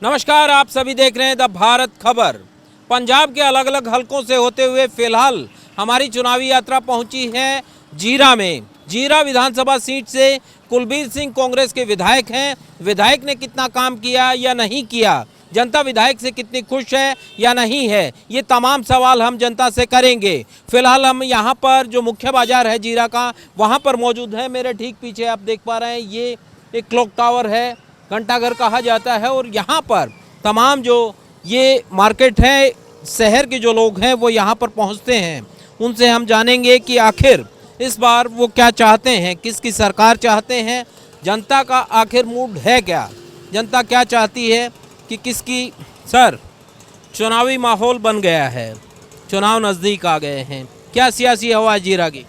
नमस्कार, आप सभी देख रहे हैं द भारत खबर। पंजाब के अलग अलग हलकों से होते हुए फिलहाल हमारी चुनावी यात्रा पहुंची है जीरा में। जीरा विधानसभा सीट से कुलबीर सिंह कांग्रेस के विधायक हैं। विधायक ने कितना काम किया या नहीं किया, जनता विधायक से कितनी खुश है या नहीं है, ये तमाम सवाल हम जनता से करेंगे। फिलहाल हम यहाँ पर जो मुख्य बाजार है जीरा का, वहाँ पर मौजूद है। मेरे ठीक पीछे आप देख पा रहे हैं, ये एक क्लॉक टावर है, घंटाघर कहा जाता है। और यहाँ पर तमाम जो ये मार्केट है, शहर के जो लोग हैं वो यहाँ पर पहुँचते हैं। उनसे हम जानेंगे कि आखिर इस बार वो क्या चाहते हैं, किसकी सरकार चाहते हैं, जनता का आखिर मूड है क्या, जनता क्या चाहती है कि किसकी। सर, चुनावी माहौल बन गया है, चुनाव नज़दीक आ गए हैं, क्या सियासी हवा है जीरा की?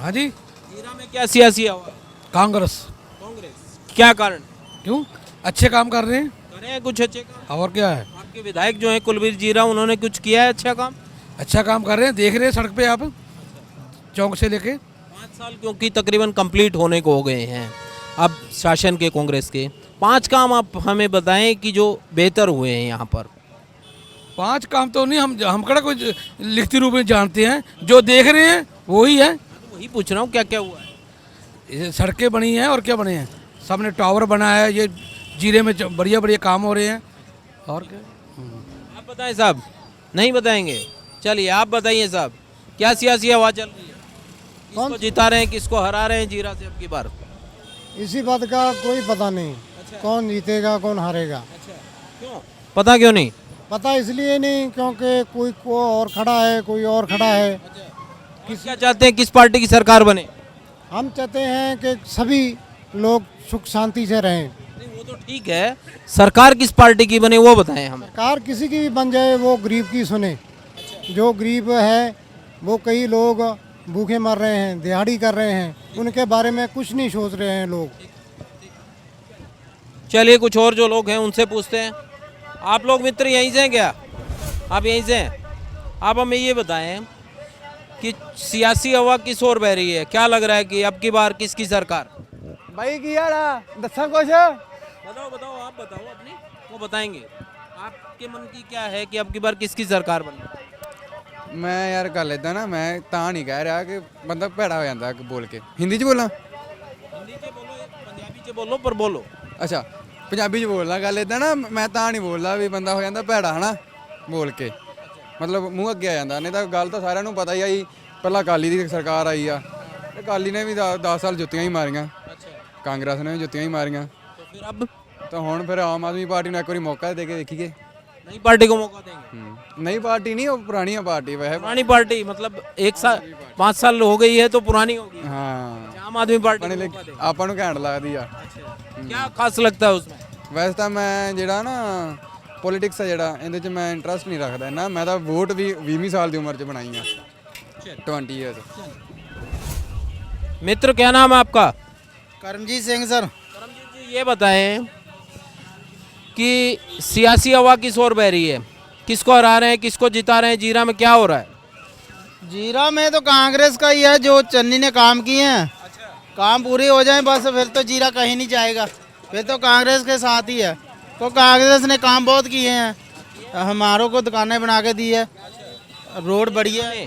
हाँ जी, जीरा में क्या सियासी हवा? कांग्रेस। क्या कारण? क्यों? अच्छे काम कर रहे हैं। करे हैं कुछ अच्छे काम? और क्या है, आपके विधायक जो हैं कुलबीर जीरा, उन्होंने कुछ किया है अच्छा काम? अच्छा काम कर रहे हैं, देख रहे हैं सड़क पे आप, चौक से लेके। 5 साल क्योंकि तकरीबन कंप्लीट होने को हो गए हैं अब शासन के, कांग्रेस के। 5 काम आप हमें बताएं कि जो बेहतर हुए हैं यहाँ पर। 5 काम तो नहीं, हम कड़ा कोई लिखती रूप में जानते हैं, जो देख रहे हैं वही है। वही पूछ रहा हूँ, क्या क्या हुआ है? ये सड़कें बनी हैं और क्या बने हैं, सामने टावर बना है, ये जीरे में बढ़िया बढ़िया काम हो रहे हैं। और क्या आप बताएं साहब, नहीं बताएंगे? चलिए आप बताइए साहब, क्या सियासी हवा चल रही है? किसको जिता रहे हैं, किसको हरा रहे हैं जीरा से अब की बार? इसी बात का कोई पता नहीं। कौन जीतेगा कौन हारेगा, क्यों पता क्यों नहीं? पता इसलिए नहीं क्योंकि कोई और खड़ा है, कोई और खड़ा है। क्या चाहते हैं, किस पार्टी की सरकार बने? हम चाहते हैं कि सभी लोग सुख शांति से रहें। नहीं, वो तो ठीक है, सरकार किस पार्टी की बने वो बताएं हमें। सरकार किसी की भी बन जाए, वो गरीब की सुने। जो गरीब है, वो कई लोग भूखे मर रहे हैं, दिहाड़ी कर रहे हैं, उनके बारे में कुछ नहीं सोच रहे हैं लोग। चलिए कुछ और जो लोग हैं उनसे पूछते हैं। आप लोग मित्र यहीं से हैं क्या? आप यहीं से हैं? आप हमें ये बताएं कि सियासी हवा किस ओर बह रही है, क्या लग रहा है कि अब की बार किसकी सरकार? भाई की यार दसा कुछ बताओ बताओ, आप बताओ अपनी, वो बताएंगे। आपके मन की क्या है कि अब की बार किसकी सरकार बने? मैं यार गल इदा ना, मैं ਤਾਂ नहीं कह रहा कि बंदा भैड़ा हो जाता बोल के। हिंदी च बोला? हिंदी च बोलो, पंजाबी च बोलो, पर बोलो। अच्छा, पंजाबी च बोलना। गल इदा ना, मैं ਤਾਂ नहीं बोलदा भी बंदा हो जाता भैड़ा है ना बोल के, मतलब मूँह अगे आ जाता। नहीं तो गल तो साਰਿਆਂ ਨੂੰ पता ही आई, पहला अकाली की सरकार आई आ, अकाली ने भी 10 साल जुत्तियां ही मारियां, कांग्रेस ने भी जुत्तियां ही मारियां। तो फिर अब तो हुण फिर आम आदमी पार्टी ने एक बार मौका दे के देखिए। नई पार्टी को मौका देंगे? नई पार्टी नहीं, वो पुरानी पार्टी वैसे। पुरानी पार्टी मतलब 1 साल 5 साल हो गई है तो पुरानी होगी। हाँ, आम आदमी पार्टी को मौका देंगे। ਆਪਾਂ ਨੂੰ ਘੈਂਟ ਲੱਗਦੀ ਆ। क्या खास लगता है उसमें? ਵੈਸੇ ਤਾਂ ਮੈਂ ਜਿਹੜਾ ਨਾ ਪੋਲੀਟਿਕਸ ਹੈ ਜਿਹੜਾ, ਇਹਦੇ 'ਚ ਮੈਂ ਇੰਟਰਸਟ ਨਹੀਂ ਰੱਖਦਾ ਨਾ। ਮੈਂ ਤਾਂ ਵੋਟ ਵੀ 20ਵੀਂ ਸਾਲ ਦੀ ਉਮਰ 'ਚ ਬਣਾਈ ਆ, 20 ईयर्स। मित्र क्या नाम है आपका? करमजीत सिंह सर। करमजीत जी, ये बताएं कि सियासी हवा किस ओर बह रही है, किसको हरा रहे हैं, किसको जिता रहे हैं, जीरा में क्या हो रहा है? जीरा में तो कांग्रेस का ही है, जो चन्नी ने काम किए हैं। काम पूरे हो जाए बस, फिर तो जीरा कहीं नहीं जाएगा, फिर तो कांग्रेस के साथ ही है। तो कांग्रेस ने काम बहुत किए हैं, हमारों को दुकानें बना के दी है, रोड बढ़िया है।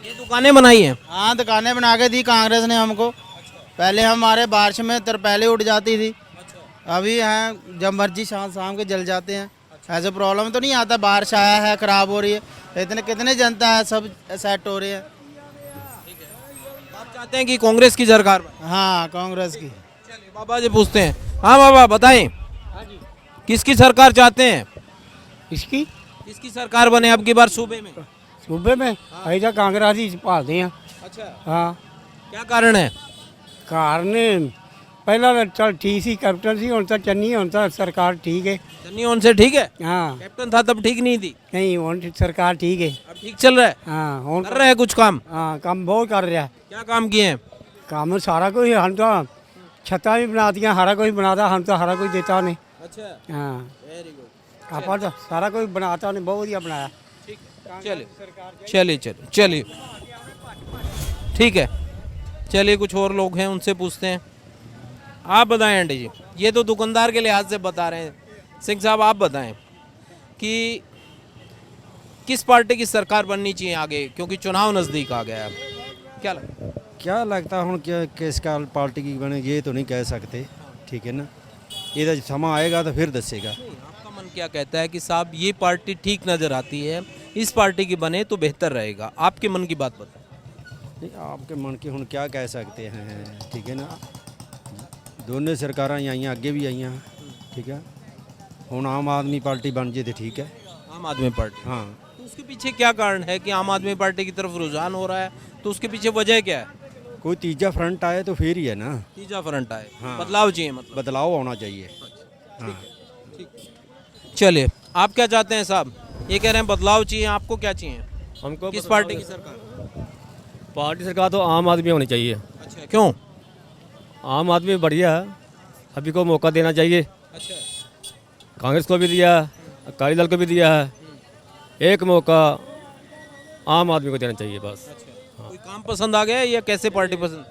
ये दुकानें बनाई हैं? हाँ, दुकानें बना के दी कांग्रेस ने हमको। पहले हमारे बारिश में तरपैले उड़ जाती थी, अभी हैं जब मर्जी शाम के जल जाते हैं। ऐसे प्रॉब्लम तो नहीं आता, बारिश आया है ख़राब हो रही है, इतने कितने जनता है, सब सेट हो रहे हैं। आप चाहते हैं कि कांग्रेस की सरकार बने? हाँ, कांग्रेस की। चलिए बाबा जी पूछते हैं। हाँ बाबा बताएं, किसकी सरकार चाहते हैं? इसकी किसकी सरकार बने अब की बार सूबे में? सूबे में ऐसा कांग्रेस ही भालते हैं। अच्छा, हाँ, क्या कारण है? कारण पहला तो चल ठीक सी, कैप्टन सी, हुण तो चन्नी, हुण तो सरकार ठीक है। चन्नी उनसे ठीक है? हाँ, कैप्टन था तब ठीक नहीं थी, नहीं हुण सरकार ठीक है। अब ठीक चल रहा है? हाँ, हुण कर रहे हैं कुछ काम? हाँ, काम बहुत कर रहा है। क्या काम किए हैं? काम सारा कुछ, हम तो छत्ता भी बना दिया, हरा कुछ बनाता, हम तो हरा कुछ देता नहीं। अच्छा, हाँ, वेरी गुड। आप तो सारा कुछ बनाता नहीं, बहुत बढ़िया बनाया। चलिए चलिए चलिए चलिए, ठीक है। चलिए कुछ और लोग हैं उनसे पूछते हैं। आप बताएं आंटी जी, ये तो दुकानदार के लिहाज से बता रहे हैं, सिंह साहब आप बताएं कि किस पार्टी की सरकार बननी चाहिए आगे, क्योंकि चुनाव नज़दीक आ गया है, क्या लगता है? क्या लगता ਹੁਣ कि किस का पार्टी की बने ये तो नहीं कह सकते, ठीक है ना, ये समा आएगा तो फिर दसेगा। आपका मन क्या कहता है कि साहब ये पार्टी ठीक नज़र आती है, इस पार्टी की बने तो बेहतर रहेगा, आपके मन की बात बताएं। नहीं आपके मन की ਹੁਣ क्या कह सकते हैं, ठीक है ना, दोनों सरकारां आईयां अगे भी आईयां, ठीक है, ਹੁਣ आम आदमी पार्टी बन जे तो ठीक है। आम आदमी पार्टी, हाँ तो उसके पीछे क्या कारण है कि आम आदमी पार्टी की तरफ रुझान हो रहा है, तो उसके पीछे वजह क्या है? कोई तीजा फ्रंट आए तो फिर ही है ना, तीजा फ्रंट आए, हाँ। बदलाव चाहिए मतलब। बदलाव आना चाहिए। हाँ चलिए, आप क्या चाहते हैं साहब? ये कह रहे हैं बदलाव चाहिए, आपको क्या चाहिए? हमको किस पार्टी की सरकार? पार्टी सरकार तो आम आदमी होनी चाहिए। अच्छा, क्यों? आम आदमी बढ़िया है, अभी को मौका देना चाहिए। अच्छा, कांग्रेस को भी दिया है, अकाली दल को भी दिया है, एक मौका आम आदमी को देना चाहिए बस। कोई काम पसंद आ गया है या कैसे पार्टी पसंद?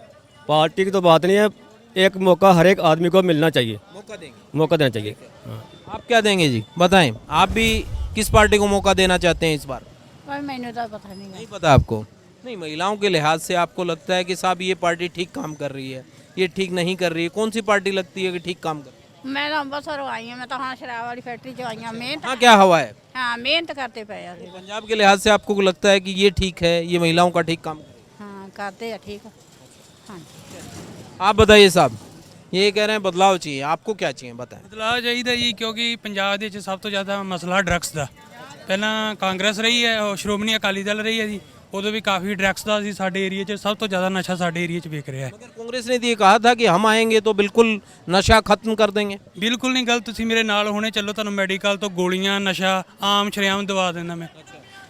पार्टी की तो बात नहीं है, एक मौका हर एक आदमी को मिलना चाहिए, मौका देंगे। मौका देना चाहिए। हाँ। आप क्या देंगे जी, बताएं, आप भी किस पार्टी को मौका देना चाहते हैं इस बार? पर मैंने तो पता नहीं नहीं पता आपको? नहीं, महिलाओं के लिहाज से आपको लगता है कि साहब ये पार्टी ठीक काम कर रही है, ये ठीक नहीं कर रही है, कौन सी पार्टी लगती है कि ठीक काम कर रही है? मैं तो अंबरसर आई हूँ, मैं तो हाँ शराब वाली फैक्ट्री च आई हूँ, मेहनत हाँ, क्या हवा है? हाँ मेहनत करते पे हैं। पंजाब के लिहाज से आपको लगता है कि ये ठीक है, ये महिलाओं का ठीक काम कर रही हाँ करते हैं ठीक है। हाँ है? आप बताइए साहब, ये कह रहे हैं बदलाव चाहिए, आपको क्या चाहिए बताएं? ਬਦਲਾਅ ਚਾਹੀਦਾ ਜੀ, ਕਿਉਂਕਿ ਪੰਜਾਬ ਦੇ ਵਿੱਚ ਸਭ ਤੋਂ ਜ਼ਿਆਦਾ ਮਸਲਾ ਡਰੱਗਸ ਦਾ। ਪਹਿਲਾਂ ਕਾਂਗਰਸ ਰਹੀ ਹੈ, ਉਹ ਸ਼੍ਰੋਮਣੀ ਅਕਾਲੀ ਦਲ ਰਹੀ ਹੈ ਜੀ, ਉਦੋਂ ਵੀ ਕਾਫੀ ਡਰੱਗਸ ਦਾ ਸੀ ਸਾਡੇ ਏਰੀਆ 'ਚ, ਸਭ ਤੋਂ ਜ਼ਿਆਦਾ ਨਸ਼ਾ ਸਾਡੇ ਏਰੀਆ 'ਚ ਵਿਕ ਰਿਹਾ ਹੈ। मगर कांग्रेस ने तो ये कहा था कि हम आएंगे तो बिल्कुल नशा खत्म कर देंगे। ਬਿਲਕੁਲ ਨਹੀਂ ਗਲਤ, ਤੁਸੀਂ ਮੇਰੇ ਨਾਲ ਹੁਣੇ ਚੱਲੋ, ਤੁਹਾਨੂੰ ਮੈਡੀਕਲ ਤੋਂ ਗੋਲੀਆਂ ਨਸ਼ਾ ਆਮ ਸ਼ਰੇਆਮ ਦਵਾ ਦਿੰਦਾ ਮੈਂ।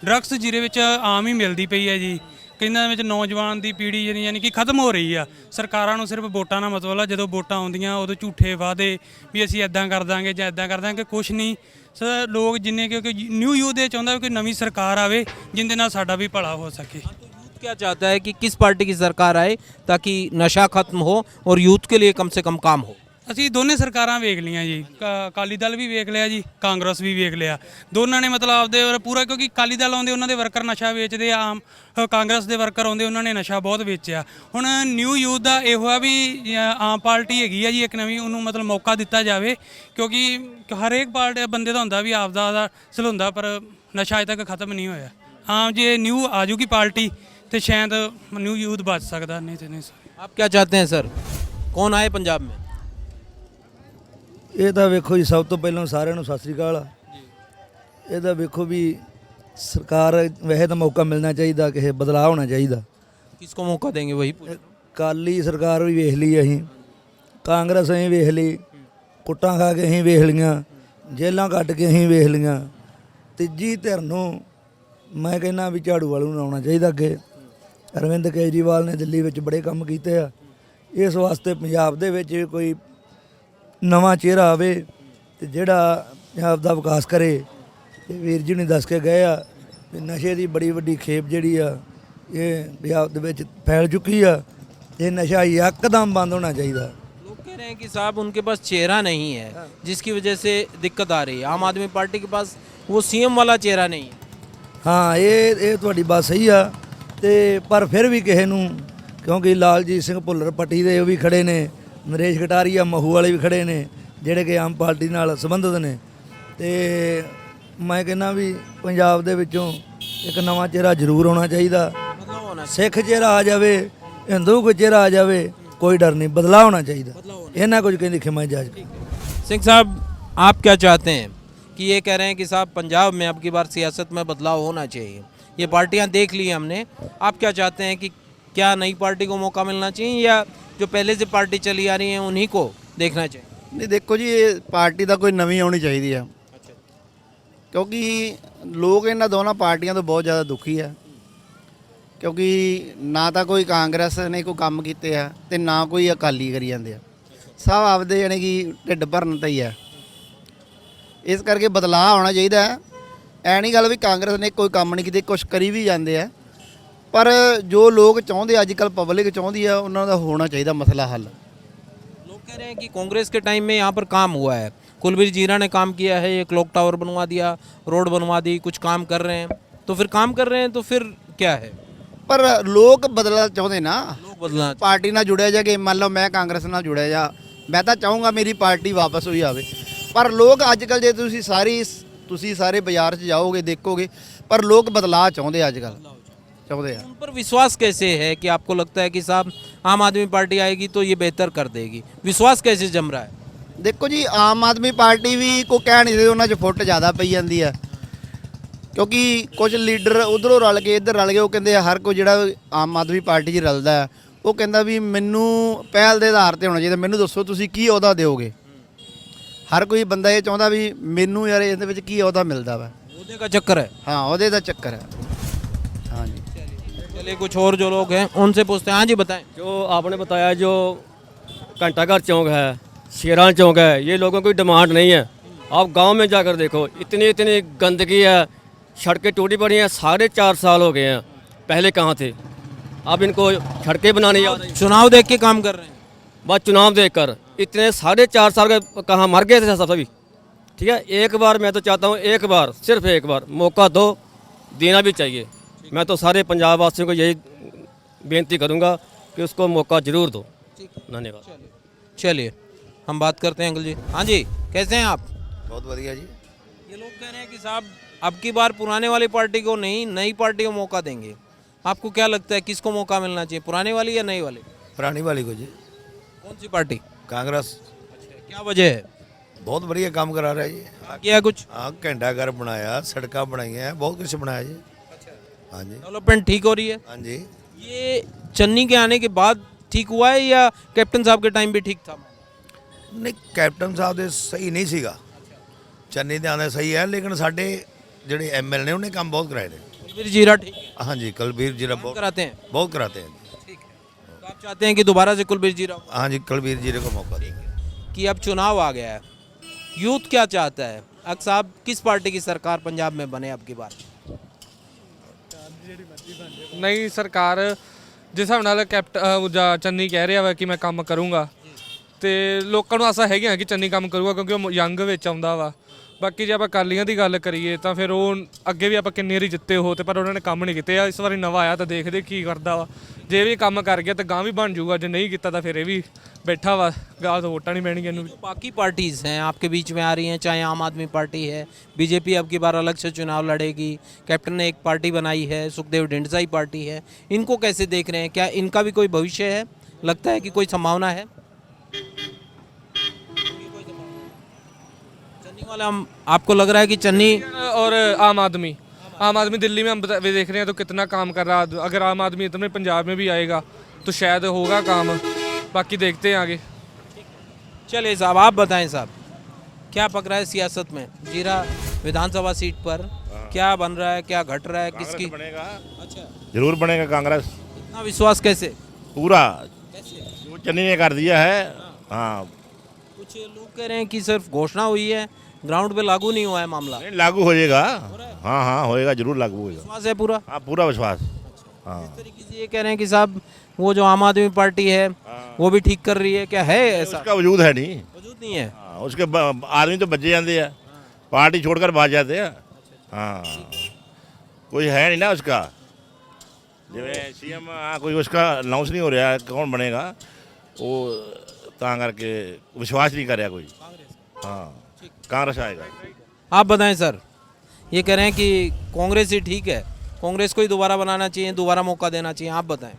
ਡਰੱਗਸ ਜਿਹਦੇ ਵਿੱਚ ਆਮ ਹੀ ਮਿਲਦੀ ਪਈ ਹੈ ਜੀ, ਕਹਿੰਦਾ ਵਿੱਚ ਨੌਜਵਾਨ ਦੀ ਪੀੜ੍ਹੀ ਜਿਹੜੀ ਯਾਨੀ ਕਿ ਖਤਮ ਹੋ ਰਹੀ ਆ। ਸਰਕਾਰਾਂ ਨੂੰ ਸਿਰਫ ਵੋਟਾਂ ਨਾਲ ਮਤਲਬ ਆ, ਜਦੋਂ ਵੋਟਾਂ ਆਉਂਦੀਆਂ ਉਦੋਂ ਝੂਠੇ ਵਾਅਦੇ ਵੀ ਅਸੀਂ ਇੱਦਾਂ ਕਰ ਦਾਂਗੇ ਜਾਂ ਇੱਦਾਂ ਕਰ ਦਾਂਗੇ, ਕੁਛ ਨਹੀਂ। ਸਰ ਲੋਕ ਜਿੰਨੇ ਕਿਉਂਕਿ ਨਿਊ ਯੂਥ ਦੇ ਚਾਹੁੰਦਾ ਵੀ ਕੋਈ ਨਵੀਂ ਸਰਕਾਰ ਆਵੇ ਜਿੰਦੇ ਨਾਲ ਸਾਡਾ ਵੀ ਭਲਾ ਹੋ ਸਕੇ। यूथ क्या चाहता है कि किस पार्टी की सरकार आए ताकि नशा खत्म हो और यूथ के लिए कम से कम काम हो? ਅਸੀਂ ਦੋਨੇ ਸਰਕਾਰਾਂ ਵੇਖ ਲਈਆਂ ਜੀ, ਅਕਾਲੀ ਦਲ ਵੀ ਵੇਖ ਲਿਆ ਜੀ, ਕਾਂਗਰਸ ਵੀ ਵੇਖ ਲਿਆ। ਦੋਨਾਂ ਨੇ ਮਤਲਬ ਆਪਦੇ ਪੂਰਾ, ਕਿਉਂਕਿ ਅਕਾਲੀ ਦਲ ਆਉਂਦੇ ਉਹਨਾਂ ਦੇ ਵਰਕਰ ਨਸ਼ਾ ਵੇਚਦੇ ਆ, ਆਮ ਕਾਂਗਰਸ ਦੇ ਵਰਕਰ ਆਉਂਦੇ ਉਹਨਾਂ ਨੇ ਨਸ਼ਾ ਬਹੁਤ ਵੇਚਿਆ। ਹੁਣ ਨਿਊ ਯੂਥ ਦਾ ਇਹੋ ਆ ਵੀ ਆਮ ਪਾਰਟੀ ਹੈਗੀ ਆ ਜੀ ਇੱਕ ਨਵੀਂ, ਉਹਨੂੰ ਮਤਲਬ ਮੌਕਾ ਦਿੱਤਾ ਜਾਵੇ, ਕਿਉਂਕਿ ਹਰੇਕ ਪਾਰਟੀ ਬੰਦੇ ਦਾ ਹੁੰਦਾ ਵੀ ਆਪਦਾ ਸਲੂੰਦਾ, ਪਰ ਨਸ਼ਾ ਅਜੇ ਤੱਕ ਖਤਮ ਨਹੀਂ ਹੋਇਆ। ਆਮ ਜੇ ਨਿਊ ਆ ਜੂਗੀ ਪਾਰਟੀ तो शायद न्यू यूथ बच सकता, नहीं तो नहीं। आप क्या चाहते हैं सर, कौन आए पंजाब में? ਇਹ ਤਾਂ ਵੇਖੋ ਜੀ, ਸਭ ਤੋਂ ਪਹਿਲਾਂ ਸਾਰਿਆਂ ਨੂੰ ਸਤਿ ਸ੍ਰੀ ਅਕਾਲ ਆ। ਇਹਦਾ ਵੇਖੋ ਵੀ ਸਰਕਾਰ ਵੈਸੇ ਤਾਂ ਮੌਕਾ ਮਿਲਣਾ ਚਾਹੀਦਾ, ਕਿਸੇ ਬਦਲਾਅ ਹੋਣਾ ਚਾਹੀਦਾ। किसको मौका देंगे वही पूछ रहा हूं। ਕਾਲੀ ਸਰਕਾਰ ਵੀ ਵੇਖ ਲਈ ਅਸੀਂ, ਕਾਂਗਰਸ ਅਸੀਂ ਵੇਖ ਲਈ, ਕੁੱਟਾਂ ਖਾ ਕੇ ਅਸੀਂ ਵੇਖ ਲਈਆਂ, ਜੇਲਾਂ ਕੱਟ ਕੇ ਅਸੀਂ ਵੇਖ ਲਈਆਂ। ਤੀਜੀ ਧਿਰ ਨੂੰ ਮੈਂ ਕਹਿੰਦਾ ਵੀ ਝਾੜੂ ਵਾਲੇ ਨੂੰ ਆਉਣਾ ਚਾਹੀਦਾ ਅੱਗੇ। ਅਰਵਿੰਦ ਕੇਜਰੀਵਾਲ ਨੇ ਦਿੱਲੀ ਵਿੱਚ ਬੜੇ ਕੰਮ ਕੀਤੇ ਆ, ਇਸ ਵਾਸਤੇ ਪੰਜਾਬ ਦੇ ਵਿੱਚ ਕੋਈ ਨਵਾਂ ਚਿਹਰਾ ਆਵੇ ਤੇ ਜਿਹੜਾ ਪੰਜਾਬ ਦਾ ਵਿਕਾਸ ਕਰੇ। ਤੇ ਵੀਰ ਜੀ ਨੇ ਦੱਸ ਕੇ ਗਏ ਆ ਵੀ ਨਸ਼ੇ ਦੀ ਬੜੀ ਵੱਡੀ ਖੇਪ ਜਿਹੜੀ ਆ ਇਹ ਪੰਜਾਬ ਦੇ ਵਿੱਚ ਫੈਲ ਚੁੱਕੀ ਆ, ਇਹ ਨਸ਼ਾ ਯਕਦਮ ਬੰਦ ਹੋਣਾ ਚਾਹੀਦਾ। लोग कह रहे हैं कि साहब उनके पास चेहरा नहीं है, जिसकी वजह से दिक्कत आ रही है। आम आदमी पार्टी के पास वो सीएम वाला चेहरा नहीं है। ਹਾਂ ਇਹ ਤੁਹਾਡੀ ਬਾਤ ਸਹੀ ਆ, ਤੇ ਪਰ ਫਿਰ ਵੀ ਕਿਸੇ ਨੂੰ, ਕਿਉਂਕਿ ਲਾਲਜੀਤ ਸਿੰਘ ਭੁੱਲਰ ਪੱਟੀ ਦੇ ਉਹ ਵੀ ਖੜੇ ਨੇ, ਨਰੇਸ਼ ਕਟਾਰੀਆ ਮਹੂ ਵਾਲੇ ਵੀ ਖੜੇ ਨੇ, ਜਿਹੜੇ ਕਿ ਆਮ ਪਾਰਟੀ ਨਾਲ ਸੰਬੰਧਿਤ ਨੇ। ਤੇ ਮੈਂ ਕਹਿੰਦਾ ਵੀ ਪੰਜਾਬ ਦੇ ਵਿੱਚੋਂ ਇੱਕ ਨਵਾਂ ਚਿਹਰਾ ਜ਼ਰੂਰ ਹੋਣਾ ਚਾਹੀਦਾ। बदलाव होना ਸਿੱਖ ਚਿਹਰਾ ਆ ਜਾਵੇ, ਹਿੰਦੂ ਕੋਈ ਚਿਹਰਾ ਆ ਜਾਵੇ, ਕੋਈ ਡਰ ਨਹੀਂ, ਬਦਲਾਅ ਹੋਣਾ ਚਾਹੀਦਾ। ਇਹਨਾਂ ਕੁਝ ਕਹਿੰਦੀ ਖਿਮਾ ਜਾਜ। सिंह साहब, आप क्या चाहते हैं कि ये कह रहे हैं कि साहब पंजाब में अब की बार सियासत में बदलाव होना चाहिए, ये पार्टियां देख ली हमने, आप क्या चाहते हैं कि क्या नई पार्टी को मौका मिलना चाहिए या जो पहले से पार्टी चली आ रही है उन्हीं को देखना चाहिए? ਨਹੀਂ ਦੇਖੋ ਜੀ, ਇਹ ਪਾਰਟੀ ਦਾ ਕੋਈ ਨਵੀਂ ਆਉਣੀ ਚਾਹੀਦੀ ਆ, ਕਿਉਂਕਿ ਲੋਕ ਇਹਨਾਂ ਦੋਨਾਂ ਪਾਰਟੀਆਂ ਤੋਂ ਬਹੁਤ ਜ਼ਿਆਦਾ ਦੁਖੀ ਆ। ਕਿਉਂਕਿ ਨਾ ਤਾਂ ਕੋਈ ਕਾਂਗਰਸ ਨੇ ਕੋਈ ਕੰਮ ਕੀਤੇ ਆ ਤੇ ਨਾ ਕੋਈ ਅਕਾਲੀ ਕਰੀ ਜਾਂਦੇ ਆ, ਸਭ ਆਪਦੇ ਯਾਨੀ ਕਿ ਢਿੱਡ ਭਰਨ ਤੇ ਹੀ ਆ। ਇਸ ਕਰਕੇ ਬਦਲਾਅ ਆਉਣਾ ਚਾਹੀਦਾ। ਐ ਨਹੀਂ ਗੱਲ ਵੀ ਕਾਂਗਰਸ ਨੇ ਕੋਈ ਕੰਮ ਨਹੀਂ ਕੀਤੇ, ਕੁਛ ਕਰੀ ਵੀ ਜਾਂਦੇ ਆ, ਪਰ ਜੋ ਲੋਕ ਚਾਹੁੰਦੇ ਅੱਜ ਕੱਲ੍ਹ ਪਬਲਿਕ ਚਾਹੁੰਦੀ ਆ, ਉਹਨਾਂ ਦਾ ਹੋਣਾ ਚਾਹੀਦਾ ਮਸਲਾ ਹੱਲ। लोग कह रहे हैं कि कांग्रेस के टाइम में यहाँ पर काम हुआ है, कुलबीर जीरा ने काम किया है, एक क्लॉक टावर बनवा दिया, रोड बनवा दी, कुछ काम कर रहे हैं, तो फिर काम कर रहे हैं तो फिर क्या है? ਪਰ ਲੋਕ ਬਦਲਣਾ ਚਾਹੁੰਦੇ ਨਾ, लोग बदलना ਪਾਰਟੀ ਨਾਲ ਜੁੜਿਆ ਜਾ ਕੇ ਮੰਨ ਲਓ ਮੈਂ ਕਾਂਗਰਸ ਨਾਲ ਜੁੜਿਆ ਜਾ, ਮੈਂ ਤਾਂ ਚਾਹੂੰਗਾ ਮੇਰੀ ਪਾਰਟੀ ਵਾਪਸ ਹੋਈ ਆਵੇ, ਪਰ ਲੋਕ ਅੱਜ ਕੱਲ ਜੇ ਤੁਸੀਂ ਸਾਰੇ ਬਾਜ਼ਾਰ 'ਚ ਜਾਓਗੇ ਦੇਖੋਗੇ, ਪਰ ਲੋਕ ਬਦਲਾਅ ਚਾਹੁੰਦੇ ਅੱਜ ਕੱਲ ਚਾਹੁੰਦੇ ਆ। उन पर विश्वास कैसे है कि आपको लगता है कि साहब आम आदमी पार्टी आएगी तो ये बेहतर कर देगी? विश्वास कैसे जम रहा है? ਦੇਖੋ ਜੀ ਆਮ ਆਦਮੀ ਪਾਰਟੀ ਵੀ ਕੋਈ ਕਹਿ ਨਹੀਂ ਸਕਦੇ, ਉਹਨਾਂ 'ਚ ਫੁੱਟ ਜ਼ਿਆਦਾ ਪਈ ਜਾਂਦੀ ਆ, ਕਿਉਂਕਿ ਕੁਝ ਲੀਡਰ ਉਧਰੋਂ ਰਲ ਕੇ ਇੱਧਰ ਰਲ ਗਏ, ਉਹ ਕਹਿੰਦੇ ਆ ਹਰ ਕੋਈ ਜਿਹੜਾ ਆਮ ਆਦਮੀ ਪਾਰਟੀ 'ਚ ਰਲਦਾ ਹੈ ਉਹ ਕਹਿੰਦਾ ਵੀ ਮੈਨੂੰ ਪਹਿਲ ਦੇ ਆਧਾਰ ਤੇ ਹੋਣਾ ਚਾਹੀਦਾ, ਮੈਨੂੰ ਦੱਸੋ ਤੁਸੀਂ ਕੀ ਅਹੁਦਾ ਦਿਓਗੇ। ਹਰ ਕੋਈ ਬੰਦਾ ਇਹ ਚਾਹੁੰਦਾ ਵੀ ਮੈਨੂੰ ਯਾਰ ਇਹਦੇ ਵਿੱਚ ਕੀ ਅਹੁਦਾ ਮਿਲਦਾ ਵਾ, ਉਹਦੇ ਦਾ ਚੱਕਰ है। ਹਾਂ ਉਹਦੇ ਦਾ ਚੱਕਰ ਹੈ। हाँ जी चलिए कुछ और जो लोग हैं उनसे पूछते हैं। हाँ जी बताएं। जो आपने बताया जो घंटाघर चौक है, शेरान चौक है, ये लोगों की डिमांड नहीं है। आप गांव में जाकर देखो, इतनी गंदगी है, सड़कें टूटी पड़ी हैं, 4.5 साल हो गए हैं, पहले कहाँ थे? अब इनको सड़कें बनाने याद नहीं, चुनाव देख के काम कर रहे हैं। बस चुनाव देखकर इतने 4.5 साल के कहाँ मर गए थे सभी। ठीक है, एक बार मैं तो चाहता हूँ, एक बार सिर्फ एक बार मौका दो, देना भी चाहिए। मैं तो सारे पंजाब वासियों को यही बेनती करूँगा कि उसको मौका ज़रूर दो। धन्यवाद। चलिए हम बात करते हैं अंकल जी। हाँ जी कैसे हैं आप? बहुत बढ़िया जी। ये लोग कह रहे हैं कि साहब अब की बार पुराने वाली पार्टी को नहीं, नई पार्टी को मौका देंगे। आपको क्या लगता है किसको मौका मिलना चाहिए, पुराने वाली या नई वाली? पुरानी वाली को जी, कौन सी पार्टी? कांग्रेस क्या वजह है? बहुत बढ़िया काम करा रहा है जी। किया कुछ हाँ घंटाघर बनाया, सड़कें बनाई हैं, बहुत कुछ बनाया जी। हाँ जी डेवलपमेंट ठीक हो रही है? हाँ जी। ये चन्नी के आने के बाद ठीक हुआ है या कैप्टन साहब के टाइम भी ठीक था? नहीं कैप्टन साहब ਦੇ ਸਹੀ ਨਹੀਂ ਸੀਗਾ, ਚੰਨੀ ਦੇ ਆਉਂਦੇ ਸਹੀ ਹੈ, ਲੇਕਿਨ ਸਾਡੇ ਜਿਹੜੇ ਐਮਐਲ ਨੇ ਉਹਨੇ ਕੰਮ ਬਹੁਤ ਕਰਾਏ ਨੇ। कुलबीर जीरा ठीक है, हाँ जी कुलबीर जीरा बहुत कराते हैं। बहुत कराते हैं जी। ठीक है, तो आप चाहते हैं कि दोबारा से कुलबीर जीरा हो? हाँ जी कुलबीर जीरे को मौका देंगे। कि अब चुनाव आ गया है, यूथ क्या चाहता है? अक साहब किस पार्टी की सरकार पंजाब में बने अब की बार? ਨਹੀਂ ਸਰਕਾਰ ਜਿਸ ਹਿਸਾਬ ਨਾਲ ਚੰਨੀ ਕਹਿ ਰਿਹਾ ਵਾ ਕਿ ਮੈਂ ਕੰਮ ਕਰੂੰਗਾ, ਤੇ ਲੋਕਾਂ ਨੂੰ ਆਸਾਂ ਹੈਗੀਆਂ ਕਿ ਚੰਨੀ ਕੰਮ ਕਰੂਗਾ ਕਿਉਂਕਿ ਉਹ ਯੰਗ ਵਿੱਚ ਆਉਂਦਾ ਵਾ। ਬਾਕੀ ਜੇ ਆਪਾਂ ਅਕਾਲੀਆਂ ਦੀ ਗੱਲ ਕਰੀਏ ਤਾਂ ਫਿਰ ਉਹ ਅੱਗੇ ਵੀ ਆਪਾਂ ਕਿੰਨੀ ਵਾਰੀ ਜਿੱਤੇ ਹੋ ਤੇ ਪਰ ਉਹਨਾਂ ਨੇ ਕੰਮ ਨਹੀਂ ਕੀਤੇ ਆ। ਇਸ ਵਾਰੀ ਨਵਾਂ ਆਇਆ ਤਾਂ ਦੇਖਦੇ ਕੀ ਕਰਦਾ ਵਾ, ਜੇ ਵੀ ਕੰਮ ਕਰ ਗਿਆ ਤਾਂ ਗਾਂ ਵੀ ਬਣ ਜਾਊਗਾ, ਜੇ ਨਹੀਂ ਕੀਤਾ ਤਾਂ ਫਿਰ ਇਹ ਵੀ बैठा हुआ गाल तो वोटा नहीं पैणगी इन्हू। बाकी पार्टीज़ हैं आपके बीच में आ रही हैं, चाहे आम आदमी पार्टी है, बीजेपी अब की बार अलग से चुनाव लड़ेगी, कैप्टन ने एक पार्टी बनाई है, सुखदेव ढिंडसाई पार्टी है, इनको कैसे देख रहे हैं? क्या इनका भी कोई भविष्य है, लगता है कि कोई संभावना है? चन्नी वाला हम आपको लग रहा है कि चन्नी और आम आदमी दिल्ली में हम देख रहे हैं तो कितना काम कर रहा है। अगर आम आदमी इतने पंजाब में भी आएगा तो शायद होगा काम, बाकी देखते हैं आगे। चलिए साहब आप बताएं साहब क्या पक रहा है सियासत में? जीरा विधानसभा सीट पर क्या बन रहा है, क्या घट रहा है, किसकी बनेगा? अच्छा जरूर बनेगा कांग्रेस, इतना विश्वास कैसे? पूरा कैसे? जो चन्नी ने कर दिया है। हाँ कुछ लोग कह रहे हैं कि सिर्फ घोषणा हुई है, ग्राउंड पे लागू नहीं हुआ है मामला। नहीं, लागू हो जाएगा। हाँ हाँ होएगा, जरूर लागू होएगा। विश्वास है पूरा? हाँ पूरा विश्वास। हाँ इस तरीके से ये कह रहे हैं कि साहब वो जो आम आदमी पार्टी है वो भी ठीक कर रही है, क्या है ऐसा? उसका वजूद है नहीं, वजूद नहीं है। हाँ, उसके आदमी तो बचे जाते हैं, पार्टी छोड़कर भाग जाते हैं। हाँ कोई है नहीं ना उसका, जिवें सीएम कोई उसका अनाउंस नहीं हो रहा है कौन बनेगा, वो तां करके विश्वास नहीं कर रहा कोई। हाँ कांग्रेस आएगा। आप बताएं सर, ये कह रहे हैं कि कांग्रेस ही ठीक है, कांग्रेस को ही दोबारा बनाना चाहिए, दोबारा मौका देना चाहिए, आप बताएं।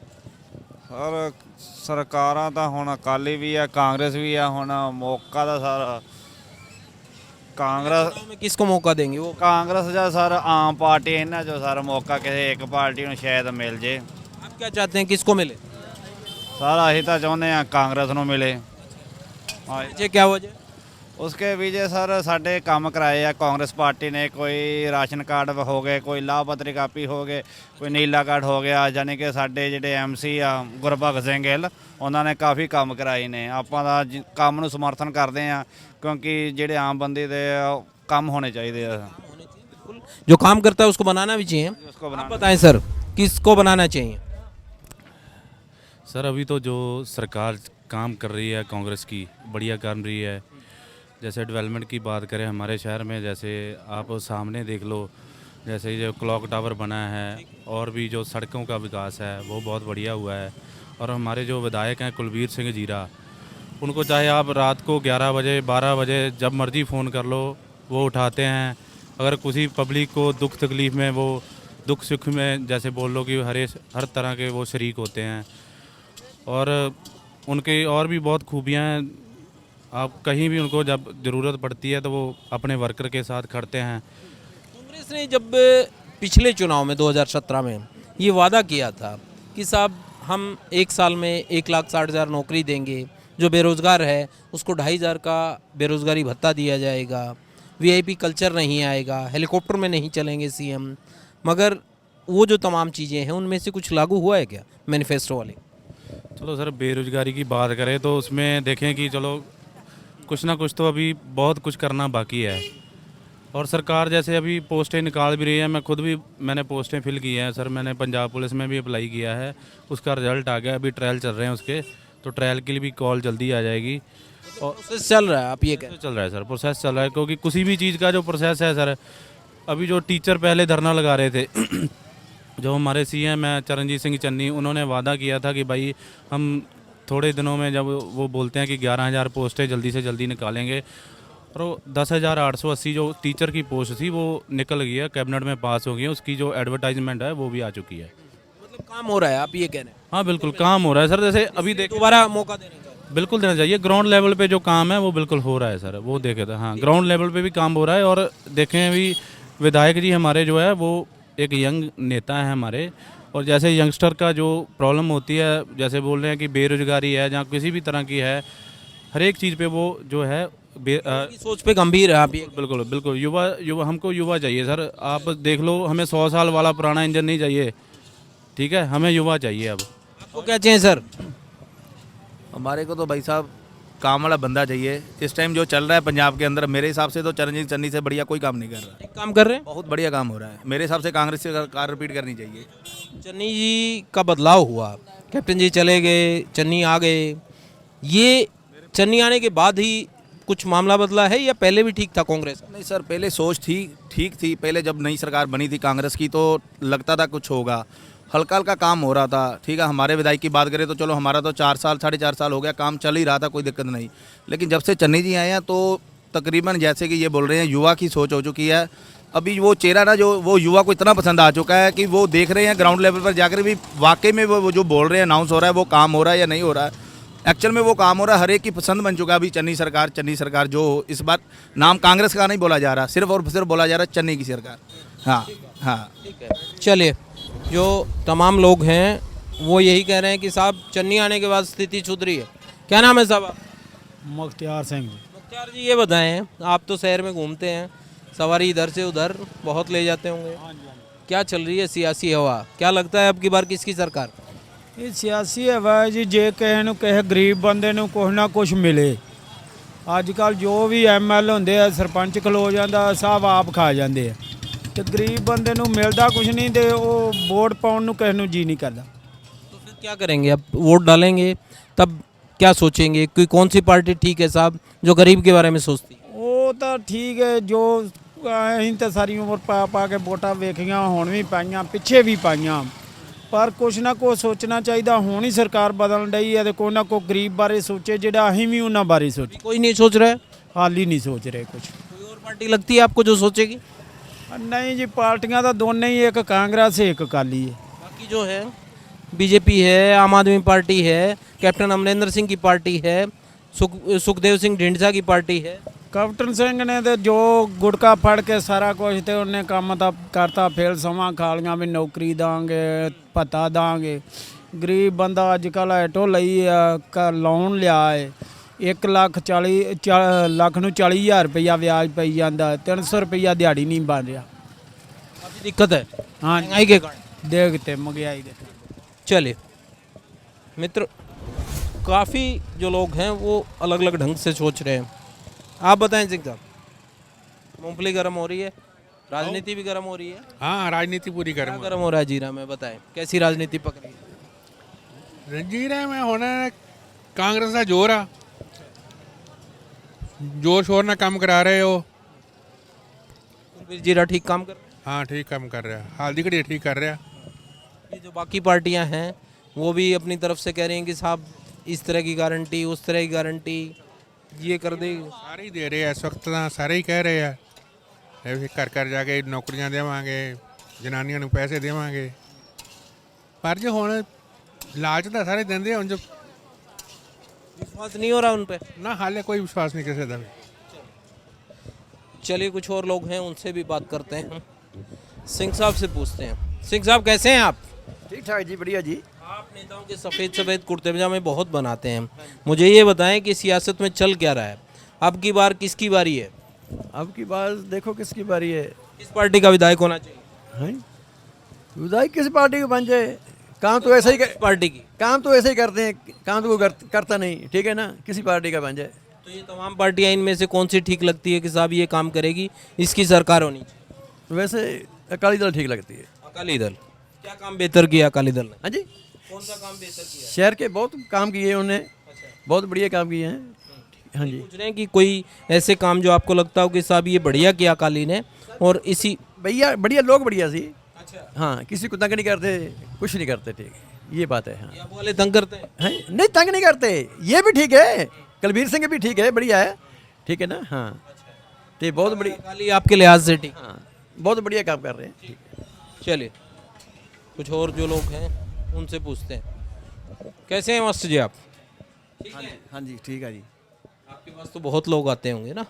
ਸਰ ਸਰਕਾਰਾਂ ਤਾਂ ਹੁਣ ਅਕਾਲੀ ਵੀ ਆ, ਕਾਂਗਰਸ ਵੀ ਆ, ਹੁਣ ਮੌਕਾ ਦਾ ਸਰ ਕਾਂਗਰਸ में किसको मौका देंगे वो? ਕਾਂਗਰਸ ਜਾਂ ਸਰ ਆਮ ਪਾਰਟੀ ਇਹਨਾਂ 'ਚੋਂ ਸਰ ਮੌਕਾ ਕਿਸੇ ਇੱਕ ਪਾਰਟੀ ਨੂੰ ਸ਼ਾਇਦ ਮਿਲ ਜੇ। आप क्या चाहते हैं किसको मिले? ਸਰ ਅਸੀਂ ਤਾਂ ਚਾਹੁੰਦੇ ਆ ਕਾਂਗਰਸ ਨੂੰ ਮਿਲੇ। ਹਾਂ पीछे क्या वजह? ਉਸਕੇ ਵਿਜੇ ਸਰ ਸਾਡੇ ਕੰਮ ਕਰਾਏ ਆ ਕਾਂਗਰਸ ਪਾਰਟੀ ਨੇ, ਕੋਈ ਰਾਸ਼ਨ ਕਾਰਡ ਹੋ ਗਏ, ਕੋਈ ਲਾਭਪਾਤਰੀ ਕਾਪੀ ਹੋ ਗਏ, ਕੋਈ ਨੀਲਾ ਕਾਰਡ ਹੋ ਗਿਆ, ਯਾਨੀ ਕਿ ਸਾਡੇ ਜਿਹੜੇ ਐਮਸੀ ਆ ਗੁਰਭਗਤ ਸਿੰਘ ਗਿੱਲ ਉਹਨਾਂ ਨੇ ਕਾਫੀ ਕੰਮ ਕਰਾਏ ਨੇ। ਆਪਾਂ ਦਾ ਕੰਮ ਨੂੰ ਸਮਰਥਨ ਕਰਦੇ ਆ ਕਿਉਂਕਿ ਜਿਹੜੇ ਆਮ ਬੰਦੇ ਦੇ ਕੰਮ ਹੋਣੇ ਚਾਹੀਦੇ ਆ। जो काम करता है उसको बनाना भी चाहिए। उसको आप बताएं सर किसको बनाना चाहिए? सर अभी तो जो सरकार काम कर रही है कांग्रेस की बढ़िया कर रही है, जैसे डेवलपमेंट की बात करें हमारे शहर में, जैसे आप सामने देख लो, जैसे जो क्लॉक टावर बना है और भी जो सड़कों का विकास है वो बहुत बढ़िया हुआ है। और हमारे जो विधायक हैं कुलबीर सिंह जीरा, उनको चाहे आप रात को 11 बजे 12 बजे जब मर्जी फ़ोन कर लो वो उठाते हैं। अगर किसी पब्लिक को दुख तकलीफ़ में, वो दुख सुख में जैसे बोल लो कि हर तरह के वो शरीक होते हैं। और उनके और भी बहुत खूबियाँ हैं, आप कहीं भी उनको जब ज़रूरत पड़ती है तो वो अपने वर्कर के साथ खड़ते हैं। कांग्रेस ने जब पिछले चुनाव में 2017 में ये वादा किया था कि साहब हम 1 साल में 1,60,000 नौकरी देंगे, जो बेरोज़गार है उसको 2,500 का बेरोज़गारी भत्ता दिया जाएगा, वीआईपी कल्चर नहीं आएगा, हेलीकॉप्टर में नहीं चलेंगे सीएम, मगर वो जो तमाम चीज़ें हैं उनमें से कुछ लागू हुआ है क्या मैनिफेस्टो वाले? चलो सर, बेरोज़गारी की बात करें तो उसमें देखें कि चलो कुछ ना कुछ तो अभी बहुत कुछ करना बाकी है। और सरकार जैसे अभी पोस्टें निकाल भी रही है, मैं खुद भी मैंने पोस्टें फिल की हैं सर, मैंने पंजाब पुलिस में भी अप्लाई किया है, उसका रिज़ल्ट आ गया, अभी ट्रायल चल रहे हैं उसके, तो ट्रायल के लिए भी कॉल जल्दी आ जाएगी। और प्रोसेस चल रहा है, आप ये कह चल रहा है सर, प्रोसेस चल रहा है, क्योंकि किसी भी चीज़ का जो प्रोसेस है सर, अभी जो टीचर पहले धरना लगा रहे थे जो हमारे सीएम हैं चरणजीत सिंह चन्नी, उन्होंने वादा किया था कि भाई हम थोड़े दिनों में, जब वो बोलते हैं कि 11,000 पोस्टें जल्दी से जल्दी निकालेंगे, और वो 10,880 जो टीचर की पोस्ट थी वो निकल गई है, कैबिनेट में पास हो गई है, उसकी जो एडवर्टाइजमेंट है वो भी आ चुकी है। मतलब काम हो रहा है, आप ये कह रहे हैं? हाँ बिल्कुल काम हो रहा है सर, जैसे अभी देख दोबारा मौका देने का बिल्कुल देना चाहिए। ग्राउंड लेवल पे जो काम है वो बिल्कुल हो रहा है सर, वो देखे तो हाँ ग्राउंड लेवल पे भी काम हो रहा है। और देखें अभी विधायक जी हमारे जो है वो एक यंग नेता है हमारे, और जैसे यंगस्टर का जो प्रॉब्लम होती है, जैसे बोल रहे हैं कि बेरोजगारी है जहाँ किसी भी तरह की है, हर एक चीज़ पे वो जो है सोच पे गंभीर है आप ये? बिल्कुल बिल्कुल, युवा हमको युवा चाहिए सर। आप देख लो, हमें 100 साल वाला पुराना इंजन नहीं चाहिए, ठीक है, हमें युवा चाहिए। अब आपको क्या चाहिए सर? हमारे को तो भाई साहब काम वाला बंदा चाहिए। इस टाइम जो चल रहा है पंजाब के अंदर, मेरे हिसाब से तो चरणजीत चन्नी से बढ़िया कोई काम नहीं कर रहा। काम कर रहे हैं, बहुत बढ़िया काम हो रहा है। मेरे हिसाब से कांग्रेस से सरकार रिपीट करनी चाहिए। चन्नी जी का बदलाव हुआ, कैप्टन जी चले गए, चन्नी आ गए, ये चन्नी आने के बाद ही कुछ मामला बदला है या पहले भी ठीक था कांग्रेस? नहीं सर, पहले सोच ठीक थी। पहले जब नई सरकार बनी थी कांग्रेस की तो लगता था कुछ होगा, हल्का हल्का काम हो रहा था, ठीक है। हमारे विधायक की बात करें तो चलो हमारा तो 4 साल 4.5 साल हो गया, काम चल ही रहा था, कोई दिक्कत नहीं। लेकिन जब से चन्नी जी आए हैं तो तकरीबन जैसे कि ये बोल रहे हैं युवा की सोच हो चुकी है। अभी वो चेहरा ना, जो वो युवा को इतना पसंद आ चुका है कि वो देख रहे हैं ग्राउंड लेवल पर जाकर भी वाकई में वो जो बोल रहे हैं अनाउंस हो रहा है वो काम हो रहा है या नहीं हो रहा है। एक्चुअल में वो काम हो रहा है, हर एक की पसंद बन चुका है अभी चन्नी सरकार जो इस बार नाम कांग्रेस का नहीं बोला जा रहा, सिर्फ और सिर्फ बोला जा रहा है चन्नी की सरकार। हाँ हाँ ठीक है, चलिए, जो तमाम लोग हैं वो यही कह रहे हैं कि साहब चन्नी आने के बाद स्थिति सुधरी है। क्या नाम है साहब? मुख्तियार सिंह। मुख्तियार जी, ये बताएं, आप तो शहर में घूमते हैं, सवारी इधर से उधर बहुत ले जाते होंगे, क्या चल रही है सियासी हवा? क्या लगता है अब की बार किसकी सरकार? ਇਹ ਸਿਆਸੀ ਹਵਾ ਹੈ ਜੀ, ਜੇ ਕਿਸੇ ਨੂੰ ਕਿਸੇ ਗਰੀਬ ਬੰਦੇ ਨੂੰ ਕੁਛ ਨਾ ਕੁਛ ਮਿਲੇ। ਅੱਜ ਕੱਲ ਜੋ ਵੀ ਐਮਐਲ ਹੁੰਦੇ ਆ, ਸਰਪੰਚ ਖਲੋ ਜਾਂਦਾ, ਸਭ ਆਪ ਖਾ ਜਾਂਦੇ ਆ, ਤੇ ਗਰੀਬ ਬੰਦੇ ਨੂੰ ਮਿਲਦਾ ਕੁਛ ਨਹੀਂ, ਤੇ ਉਹ ਵੋਟ ਪਾਉਣ ਨੂੰ ਕਿਸੇ ਨੂੰ ਜੀ ਨਹੀਂ ਕਰਦਾ। तो फिर क्या करेंगे? अब वोट डालेंगे तब क्या सोचेंगे कि कौन सी पार्टी ठीक है साहब, जो गरीब के बारे में सोचती है? ਉਹ ਤਾਂ ਠੀਕ ਹੈ, ਜੋ ਅਸੀਂ ਤਾਂ ਸਾਰੀ ਉਮਰ ਪਾ ਕੇ ਵੋਟਾਂ ਵੇਖੀਆਂ, ਹੁਣ ਵੀ ਪਾਈਆਂ, ਪਿੱਛੇ ਵੀ ਪਾਈਆਂ, ਪਰ ਕੁਛ ਨਾ ਕੁਛ ਸੋਚਣਾ ਚਾਹੀਦਾ। ਹੁਣ ਹੀ ਸਰਕਾਰ ਬਦਲਣ ਡਈ ਹੈ ਤੇ ਕੋਈ ਨਾ ਕੋਈ ਗਰੀਬ ਬਾਰੇ ਸੋਚੇ, ਜਿਹੜਾ ਅਸੀਂ ਵੀ ਉਹਨਾਂ ਬਾਰੇ ਸੋਚੇ। कोई नहीं सोच रहा है? ਹਾਲ ਹੀ ਨਹੀਂ ਸੋਚ ਰਹੇ ਕੁਛ। कोई और पार्टी लगती है आपको जो सोचेगी? नहीं जी, पार्टियां तो दोनों ही, एक कांग्रेस है एक अकाली है। बाकी जो है बीजेपी है, आम आदमी पार्टी है, कैप्टन अमरिंदर सिंह की पार्टी है, सुखदेव सिंह ढींडसा की पार्टी है। कैप्टन सिंह ने तो जो गुटका फड़ के सारा कुछ तो उन्हें काम तो करता, फिर समा खा लिया भी नौकरी देंगे, भत्ता देंगे। गरीब बंदा अजकल ऐटो लई लोन लिया है, 1,40,000 ਨੂੰ 40,000 रुपया ब्याज पई जाता, 300 रुपया दिहाड़ी नहीं बन रहा। काफ़ी दिक्कत है हाँ, महंगाई के कारण, देखते महंगाई दे। चलिए मित्र, काफ़ी जो लोग हैं वो अलग अलग ढंग से सोच रहे हैं। आप बताएं सिंह साहब, मूंगफली गर्म हो रही है, राजनीति भी गर्म हो रही है? हाँ, राजनीति पूरी गर्म गर्म हो रहा है जीरा में, बताएं कैसी राजनीति पक रही है? जीरा में होना कांग्रेस का जोर आ, जोर शोर ਨਾਲ ਕੰਮ ਕਰਾ ਰਹੇ ਹੋ कुलबीर जीरा ठीक काम कर रहे हैं? ਹਾਂ ਠੀਕ ਕੰਮ ਕਰ ਰਿਹਾ ਹਾਲ ਦੀ ਘੜੀ ਠੀਕ ਕਰ ਰਿਹਾ ये जो बाकी पार्टियां हैं वो भी अपनी तरफ से कह रही हैं कि साहब इस तरह की गारंटी उस तरह की गारंटी ये कर देगी। ਸਾਰੇ ਹੀ ਦੇ ਰਹੇ ਆ ਇਸ ਵਕਤ ਤਾਂ ਸਾਰੇ ਹੀ ਕਹਿ ਰਹੇ ਆ ਇਹ ਘਰ ਘਰ ਜਾ ਕੇ ਨੌਕਰੀਆਂ ਦੇਵਾਂਗੇ ਜਨਾਨੀਆਂ ਨੂੰ ਪੈਸੇ ਦੇਵਾਂਗੇ ਪਰ ਜੇ ਹੁਣ ਲਾਲਚ ਤਾਂ ਸਾਰੇ ਦਿੰਦੇ ਹੁਣ ਜੋ विश्वास नहीं हो रहा उन पे। ਨਾ ਹਾਲੇ ਕੋਈ ਵਿਸ਼ਵਾਸ ਨਹੀਂ ਕਿਸੇ ਦਾ ਵੀ चलिए कुछ और लोग हैं उनसे भी बात करते हैं। सिंह साहब से पूछते हैं। सिंह साहब कैसे हैं आप? ठीक ठाक जी, बढ़िया जी। आप नेताओं के सफ़ेद सफ़ेद कुर्ते पजामे बहुत बनाते हैं, मुझे ये बताएं कि सियासत में चल क्या रहा है? अब की बार किसकी बारी है? अब की बार देखो किसकी बारी है। किस पार्टी का विधायक होना चाहिए? हैं विधायक किस पार्टी को बन जाए? काम तो ऐसा ही पार्टी की काम तो ऐसे ही करते हैं, काम तो वो करता नहीं, ठीक है ना, किसी पार्टी का बन जाए। तो ये तमाम पार्टियां इनमें से कौन सी ठीक लगती है कि साहब ये काम करेगी, इसकी सरकार होनी चाहिए? वैसे अकाली दल ठीक लगती है। अकाली दल क्या काम बेहतर किया अकाली दल ने? हाँ जी, कौन सा काम बेहतर किया? शहर के बहुत काम किए उन्होंने, बहुत बढ़िया काम किए हैं। हाँ जी, पूछ रहे हैं कि कोई ऐसे काम जो आपको लगता हो कि साहब ये बढ़िया किया अकाली ने और इसी भैया बढ़िया लोग बढ़िया सी। अच्छा हाँ, किसी को तंग नहीं करते, कुछ नहीं करते, ठीक है, ये बात है। हाँ अब वाले तंग करते हैं? नहीं, तंग नहीं करते, ये भी ठीक है, कुलबीर सिंह भी ठीक है, बढ़िया है, ठीक है ना। हाँ, तो बहुत बढ़िया अकाली आपके लिहाज से ठीक? हाँ, बहुत बढ़िया काम कर रहे हैं, ठीक है। चलिए कुछ और जो लोग हैं उनसे पूछते हैं। कैसे हैं मास्टर जी आप? हाँ जी, ठीक है जी। आपके पास तो बहुत लोग आते होंगे ना,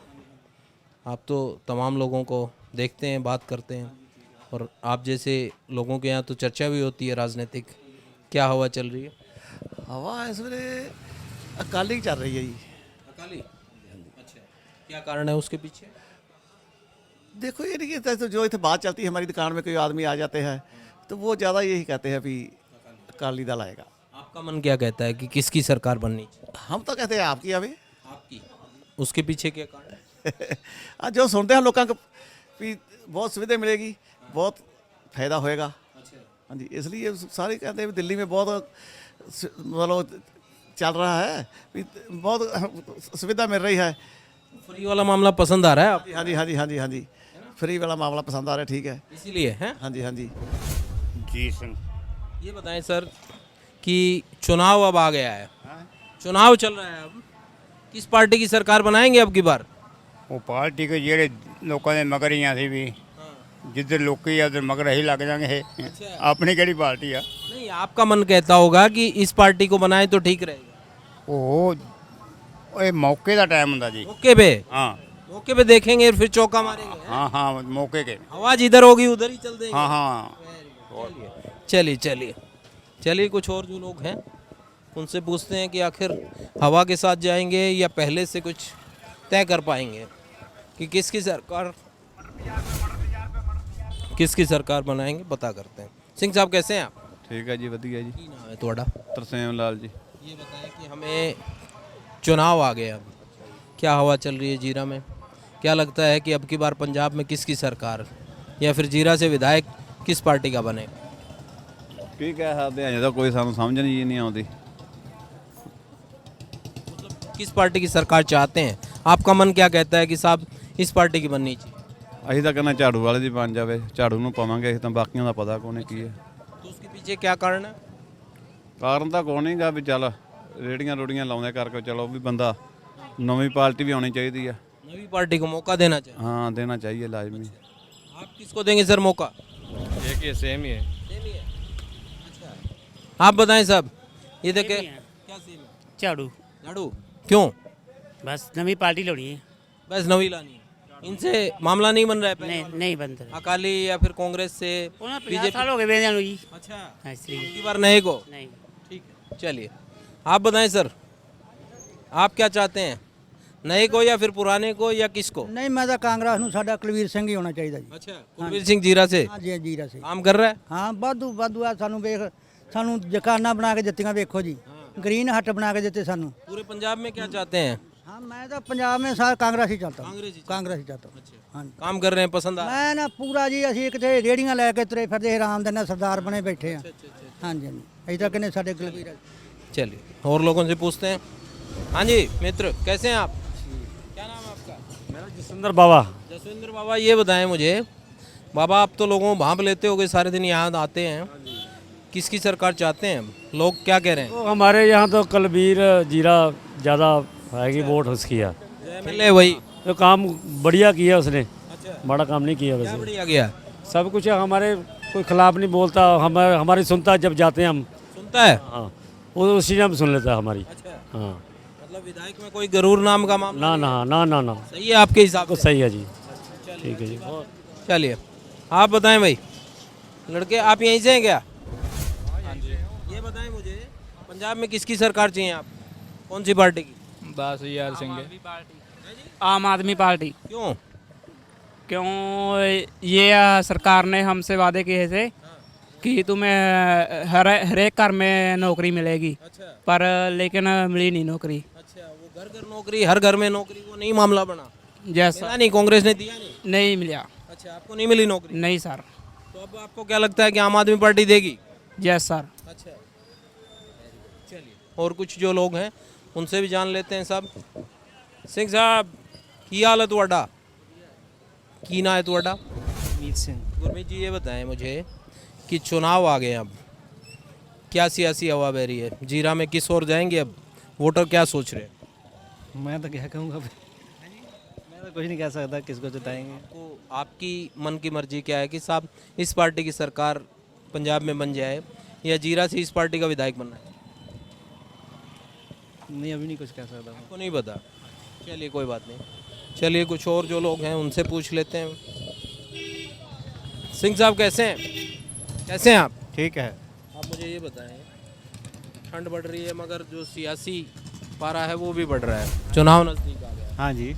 आप तो तमाम लोगों को देखते हैं, बात करते हैं, और आप जैसे लोगों के यहाँ तो चर्चा भी होती है राजनीतिक। क्या हवा चल रही है? हवा इस वे अकाली चल रही है जी। अकाली? अच्छा, क्या कारण है उसके पीछे? देखो ये नहीं कि जो इतने बात चलती है हमारी दुकान में कोई आदमी आ जाते हैं तो वो ज़्यादा यही कहते हैं अभी अकाली दल आएगा। आपका मन क्या कहता है कि किसकी सरकार बननी चाहिए? हम तो कहते हैं आपकी अभी। आपकी? उसके पीछे क्या कारण है? आज जो सुनते हैं लोगों को भी बहुत सुविधा मिलेगी, बहुत फायदा होएगा। हाँ जी, इसलिए सारे कहते हैं दिल्ली में बहुत मतलब चल रहा है, बहुत सुविधा मिल रही है। फ्री वाला मामला पसंद आ रहा है आप? हाँ जी, हाँ जी, हाँ जी, हाँ जी, फ्री वाला मामला पसंद आ रहा है, ठीक है, इसीलिए है। हाँ जी, हाँ जी। जी सिंह ये बताएं सर कि चुनाव अब आ गया है, चुनाव चल रहा है, अब किस पार्टी की सरकार बनाएंगे अब की बार? ਉਹ ਪਾਰਟੀ ਕੋ ਜਿਹੜੇ ਲੋਕਾਂ ਦੇ ਮਗਰ ਹੀ ਆ ਸੀ ਵੀ ਜਿੱਧਰ ਲੋਕੀ ਆ ਉਧਰ ਮਗਰ ਹੀ ਲੱਗ ਜਾਣਗੇ ਇਹ ਆਪਣੀ ਕਿਹੜੀ ਪਾਰਟੀ ਆ नहीं, आपका मन कहता होगा कि इस पार्टी को बनाए तो ठीक रहेगा। ਉਹ ਇਹ ਮੌਕੇ ਦਾ ਟਾਈਮ ਹੁੰਦਾ ਜੀ मौके पे? हाँ मौके पे देखेंगे फिर चौका मारेंगे। हाँ हाँ मौके के आवाज इधर होगी उधर ही चल देंगे। हाँ हाँ चलिए चलिए चलिए कुछ और जो लोग हैं उनसे पूछते हैं कि आखिर हवा के साथ जाएंगे या पहले से कुछ तय कर पाएंगे कि किसकी सरकार बनाएंगे, पता करते हैं। सिंह साहब कैसे हैं आप? ठीक है जी, वधिया जी। की नाम है थोड़ा? तरसेम लाल जी। ये बताएं कि हमें चुनाव आ गया, अब क्या हवा चल रही है जीरा में? क्या लगता है कि अब की बार पंजाब में किसकी सरकार या फिर जीरा से विधायक किस पार्टी का बने? की कह सकते हैं, तो कोई सानू समझ नहीं आती। किस पार्टी की सरकार चाहते हैं? आपका मन क्या कहता है कि साहब इस पार्टी की बननी चाहिए? ਅਸੀਂ ਤਾਂ ਕਹਿੰਦੇ ਝਾੜੂ ਵਾਲੇ ਦੀ ਬਣ ਜਾਵੇ, ਝਾੜੂ ਨੂੰ ਪਾਵਾਂਗੇ, ਅਸੀਂ ਤਾਂ ਬਾਕੀਆਂ ਦਾ ਪਤਾ ਕੋਨੇ ਕੀ ਹੈ। तो उसके पीछे क्या कारण है? ਕਾਰਨ ਤਾਂ ਕੋਈ ਨਹੀਂਗਾ ਵੀ ਚੱਲ ਰੇੜੀਆਂ ਰੋੜੀਆਂ ਲਾਉਂਦੇ ਕਰਕੇ ਚਲੋ ਵੀ ਬੰਦਾ ਨਵੀਂ ਪਾਰਟੀ ਵੀ ਆਉਣੀ ਚਾਹੀਦੀ ਆ। नवी पार्टी को मौका देना चाहिए। हाँ देना चाहिए लाजमी। आप किसको देंगे सर मौका? एक ही सेम ही है। सेम ही है। अच्छा, आप बताएं साहब, ये देखे क्या सेम है? झाड़ू झाड़ू क्यों? बस नवी पार्टी लानी है। बस नवी लानी है, इनसे मामला नहीं बन रहा है पहले? नहीं बन रहा। अकाली या फिर कांग्रेस से? 50 साल हो गए बेंदिया जी। अच्छा, इसलिए इनकी बार नए को? नहीं। ठीक है, चलिए आप बताएं सर, आप क्या चाहते हैं, नए को या फिर पुराने को या किसको? नहीं, मैं तो कांग्रेस ਨੂੰ ਸਾਡਾ ਕੁਲਵੀਰ ਸਿੰਘ ਹੀ ਹੋਣਾ ਚਾਹੀਦਾ ਜੀ। अच्छा, कुलवीर सिंह जीरा से? हाँ जी, जीरा से काम कर रहा है? हाँ, ਵਾਧੂ ਆ ਸਾਨੂੰ ਵੇਖ, ਸਾਨੂੰ ਦੁਕਾਨਾਂ ਬਣਾ ਕੇ ਦਿੱਤੀਆਂ, ਵੇਖੋ ਜੀ, ग्रीन हट बना के देते सानू। पूरे पंजाब में क्या चाहते हैं? हाँ, मैं तो पंजाब में सारा कांग्रेस ही चाहता हूँ, कांग्रेस ही चाहता हूँ। हाँ, काम कर रहे हैं, पसंद आ? मैं ना पूरा जी, ਅਸੀਂ ਕਿਤੇ ਰੇੜੀਆਂ ਲੈ ਕੇ ਤੁਰੇ ਫਿਰਦੇ ਆਰਾਮ ਦੇ ਨਾਲ ਸਰਦਾਰ ਬਣੇ ਬੈਠੇ ਆ। हाँ जी, अभी तक ने साढ़े कुलवीर। चलिए और लोगों से पूछते हैं। हाँ जी मित्र, कैसे हैं आप? क्या नाम है? सुंदर बाबा। जसविंदर बाबा, ये बताएं मुझे, बाबा आप तो लोगों को भांप लेते होगे, सारे दिन यहाँ आते हैं, किसकी सरकार चाहते हैं, लोग क्या कह रहे हैं? तो हमारे यहाँ तो कुलबीर जीरा ज़्यादा आएगी, वोट उसकी है। MLA वही तो काम बढ़िया किया उसने, बड़ा काम नहीं किया क्या वैसे। बढ़िया गया? सब कुछ है, हमारे कोई खिलाफ नहीं बोलता, हमारी सुनता है, जब जाते हैं हम सुनता है। हाँ, वो उसी टाइम सुन लेता है हमारी। हाँ, मतलब विधायक में कोई गरूर नाम का मामला? ना सही है आपके हिसाब तो से? सही है जी। ठीक है जी। चलिए आप बताएं भाई, लड़के आप यहीं से हैं क्या? ये बताएं मुझे, पंजाब में किसकी सरकार चाहिए आप, कौन सी पार्टी की? बस यार सिंह, आम आदमी पार्टी। क्यों? क्यों, ये सरकार ने हमसे वादे किए थे कि तुम्हें हर एक घर में नौकरी मिलेगी, पर लेकिन मिली नहीं नौकरी। अच्छा, वो घर घर नौकरी, हर घर में नौकरी, वो नहीं मामला बना? जैसा मिला नहीं, कांग्रेस ने दिया नहीं मिला। अच्छा, आपको नहीं मिली नौकरी? नहीं सर। तो अब आपको क्या लगता है कि आम आदमी पार्टी देगी? Yes sir. अच्छा, चलिए और कुछ जो लोग हैं उनसे भी जान लेते हैं। साहब, सिंह साहब की हाल है तुहाडा, की ना है तुहाडा? गुरमीत सिंह। गुरमीत जी, ये बताएं मुझे कि चुनाव आ गए हैं, अब क्या सियासी हवा बह रही है, जीरा में किस ओर जाएंगे अब, वोटर क्या सोच रहे हैं? मैं तो क्या कहूँगा, मैं तो कुछ नहीं कह सकता किसको जिताएंगे। तो आपकी मन की मर्जी क्या है कि साहब इस पार्टी की सरकार पंजाब में बन जाए, या जीरा से इस पार्टी का विधायक बनना है? नहीं, अभी नहीं कुछ कह सकता। आपको नहीं पता? चलिए कोई बात नहीं, चलिए कुछ और जो लोग हैं उनसे पूछ लेते हैं। सिंह साहब कैसे हैं, कैसे हैं आप? ठीक है। आप मुझे ये बताएं, ठंड बढ़ रही है मगर जो सियासी पारा है वो भी बढ़ रहा है, चुनाव नज़दीक आ गया। हाँ जी।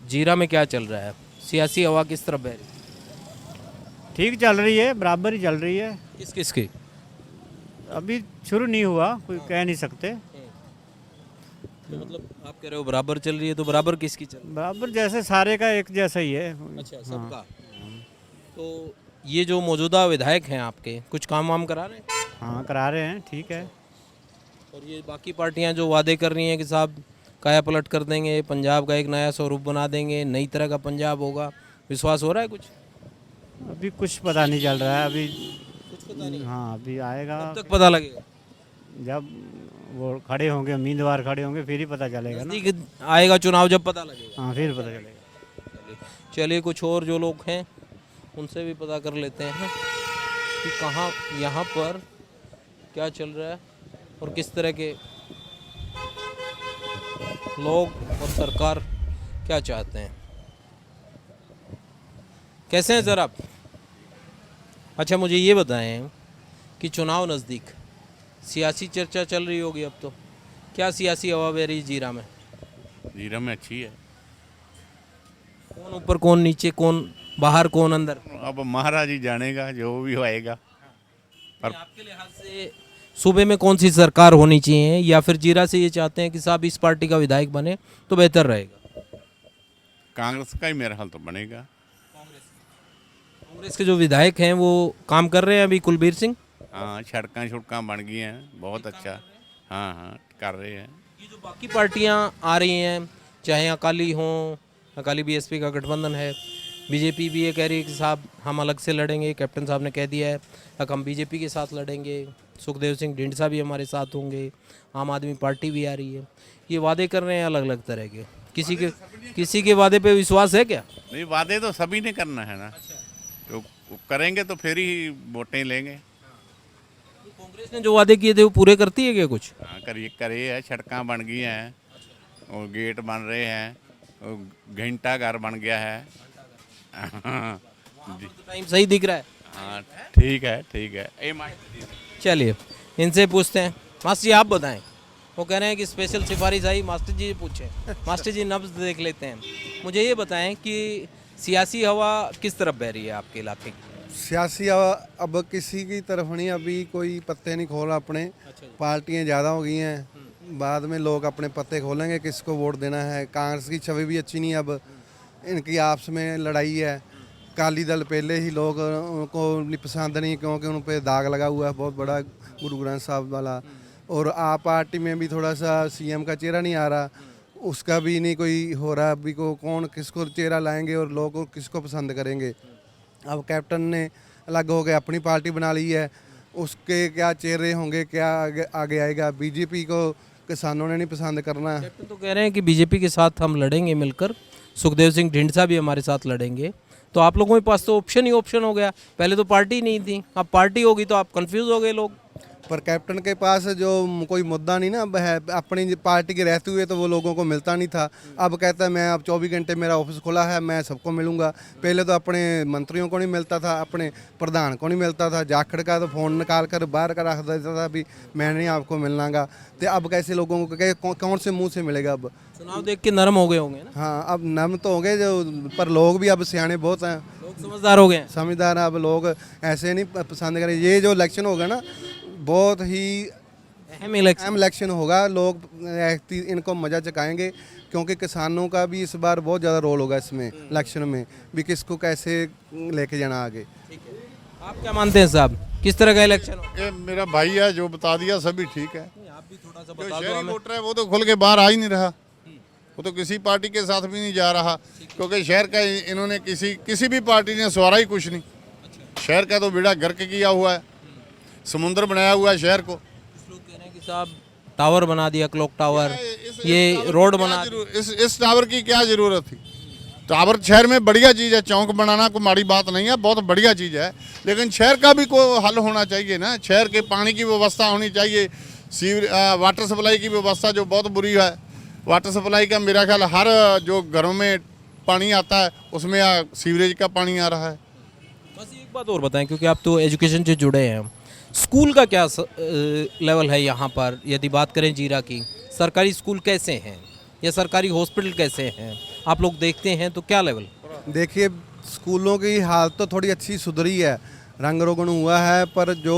जीरा में क्या चल रहा है, सियासी हवा किस तरफ बह रही है? ठीक चल रही है, बराबर ही चल रही है। किस किस की? अभी शुरू नहीं हुआ, कोई कह नहीं सकते। तो मतलब आप कह रहे हो बराबर चल रही है, तो बराबर किसकी चल रही है? बराबर जैसे सारे का एक जैसा ही है। अच्छा, सबका। तो ये जो मौजूदा विधायक हैं आपके, कुछ काम वाम करा रहे हैं? हाँ, करा रहे हैं, ठीक है। और ये बाकी पार्टियां जो वादे कर रही हैं कि साहब काया पलट कर देंगे, पंजाब का एक नया स्वरूप बना देंगे, नई तरह का पंजाब होगा, विश्वास हो रहा है कुछ? अभी कुछ पता नहीं चल रहा है, अभी कुछ पता नहीं। हाँ, अभी आएगा। कब तक पता लगेगा? जब वो खड़े होंगे, उम्मीदवार खड़े होंगे, फिर ही पता चलेगा ना। नज़दीक आएगा चुनाव जब पता लगेगा। हाँ, फिर पता चलेगा। चलिए कुछ और जो लोग हैं उनसे भी पता कर लेते हैं कि कहाँ यहाँ पर क्या चल रहा है और किस तरह के लोग और सरकार क्या चाहते हैं। कैसे हैं सर आप? अच्छा, मुझे ये बताएं कि चुनाव नज़दीक, सियासी चर्चा चल रही होगी अब, तो क्या सियासी हवा बह रही है जीरा में? जीरा में अच्छी है। कौन ऊपर, कौन नीचे, कौन बाहर, कौन अंदर? अब महाराज ही जानेगा, जो भी होएगा। पर आपके लिहाज से सूबे में कौन सी सरकार होनी चाहिए, या फिर जीरा से ये चाहते हैं कि साहब इस पार्टी का विधायक बने तो बेहतर रहेगा? कांग्रेस का ही मेरा हाल तो बनेगा। कांग्रेस के जो विधायक हैं वो काम कर रहे हैं अभी, कुलबीर सिंह? हाँ, सड़कें शुड़कां बन गई हैं, बहुत अच्छा। हाँ हाँ, कर रहे हैं। ये जो बाकी पार्टियां आ रही हैं, चाहे अकाली हों, अकाली बीएसपी का गठबंधन है, बीजेपी भी ये कह रही है कि साहब हम अलग से लड़ेंगे, कैप्टन साहब ने कह दिया है अब हम बीजेपी के साथ लड़ेंगे, सुखदेव सिंह ढींढसा भी हमारे साथ होंगे, आम आदमी पार्टी भी आ रही है, ये वादे कर रहे हैं अलग अलग तरह के। किसी के वादे पे विश्वास है क्या? नहीं, वादे तो सभी ने करना है ना। तो करेंगे तो फिर ही वोटें लेंगे। कांग्रेस ने जो वादे किए थे वो पूरे करती है क्या कुछ? हाँ, करे है, सड़कें बन गई हैं और गेट बन रहे हैं और घंटा घर बन गया है। टाइम सही दिख रहा है। हाँ, ठीक है, ठीक है। चलिए इनसे पूछते हैं। मास्टर जी आप बताएं, वो कह रहे हैं कि स्पेशल सिफारिश आई, मास्टर जी पूछें। मास्टर जी नब्ज देख लेते हैं। मुझे ये बताएं कि सियासी हवा किस तरफ बह रही है आपके इलाके की? सियासी हवा अब किसी की तरफ नहीं, अभी कोई पत्ते नहीं खोला अपने। पार्टियां ज़्यादा हो गई हैं, बाद में लोग अपने पत्ते खोलेंगे किसको वोट देना है। कांग्रेस की छवि भी अच्छी नहीं, अब इनकी आपस में लड़ाई है। अकाली दल पहले ही लोग उनको पसंद नहीं, क्योंकि उन पर दाग लगा हुआ है बहुत बड़ा, गुरु ग्रंथ साहब वाला। और आप पार्टी में भी थोड़ा सा सीएम का चेहरा नहीं आ रहा, उसका भी नहीं कोई हो रहा अभी को कौन किसको चेहरा लाएंगे और लोग किसको पसंद करेंगे। अब कैप्टन ने अलग हो गए अपनी पार्टी बना ली है, उसके क्या चेहरे होंगे, क्या आगे आएगा। बीजेपी को किसानों ने नहीं पसंद करना। कैप्टन तो कह रहे हैं कि बीजेपी के साथ हम लड़ेंगे मिलकर, सुखदेव सिंह ढींढसा भी हमारे साथ लड़ेंगे। तो आप लोगों के पास तो ऑप्शन ही ऑप्शन हो गया, पहले तो पार्टी नहीं थी, अब पार्टी होगी तो आप कंफ्यूज हो गए लोग। पर कैप्टन के पास जो कोई मुद्दा नहीं ना अब है, अपनी पार्टी के रहते हुए तो वो लोगों को मिलता नहीं था। अब कहता है मैं अब 24 घंटे मेरा ऑफिस खुला है, मैं सबको मिलूंगा। पहले तो अपने मंत्रियों को नहीं मिलता था, अपने प्रधान को नहीं मिलता था। जाखड़ का तो फ़ोन निकाल कर बाहर का रख देता था भी मैं नहीं आपको मिलनागा। तो अब कैसे लोगों को कौन से मुँह से मिलेगा। अब चुनाव देख के नरम हो गए होंगे ना। हाँ, अब नरम तो हो गए जो, पर लोग भी अब सियाने बहुत हैं, लोग समझदार हो गए हैं। समझदार हैं अब लोग, ऐसे नहीं पसंद करें। ये जो इलेक्शन होगा ना बहुत ही अहम इलेक्शन होगा। लोग इनको मज़ा चकाएंगे क्योंकि किसानों का भी इस बार बहुत ज़्यादा रोल होगा इसमें इलेक्शन में भी, किसको कैसे लेके जाना आगे। आप क्या मानते हैं साहब, किस तरह का इलेक्शन हो? ये मेरा भाई है, जो बता दिया सभी ठीक है। आप भी थोड़ा सा जो बता दो शहरी हमें। वोटर है वो तो खुल के बाहर आ ही नहीं रहा, वो तो किसी पार्टी के साथ भी नहीं जा रहा क्योंकि शहर का इन्होंने किसी भी पार्टी ने सवारा ही कुछ नहीं। शहर का तो बेड़ा गर्क किया हुआ है, समुद्र बनाया हुआ है शहर को। लोग कह रहे हैं कि साहब टावर बना दिया, क्लॉक टावर, ये रोड बना दिया। इस टावर की क्या जरूरत थी? टावर शहर में बढ़िया चीज़ है, चौक बनाना कोई माड़ी बात नहीं है, बहुत बढ़िया चीज़ है, लेकिन शहर का भी कोई हल होना चाहिए ना। शहर के पानी की व्यवस्था होनी चाहिए, वाटर सप्लाई की व्यवस्था जो बहुत बुरी है। वाटर सप्लाई का मेरा ख्याल हर जो घरों में पानी आता है उसमें सीवरेज का पानी आ रहा है। बस एक बात और बताएं, क्योंकि आप तो एजुकेशन से जुड़े हैं, स्कूल का क्या लेवल है यहाँ पर? यदि बात करें जीरा की, सरकारी स्कूल कैसे हैं या सरकारी हॉस्पिटल कैसे हैं, आप लोग देखते हैं तो क्या लेवल? देखिए स्कूलों की हालत तो थोड़ी अच्छी सुधरी है, रंग रोगन हुआ है, पर जो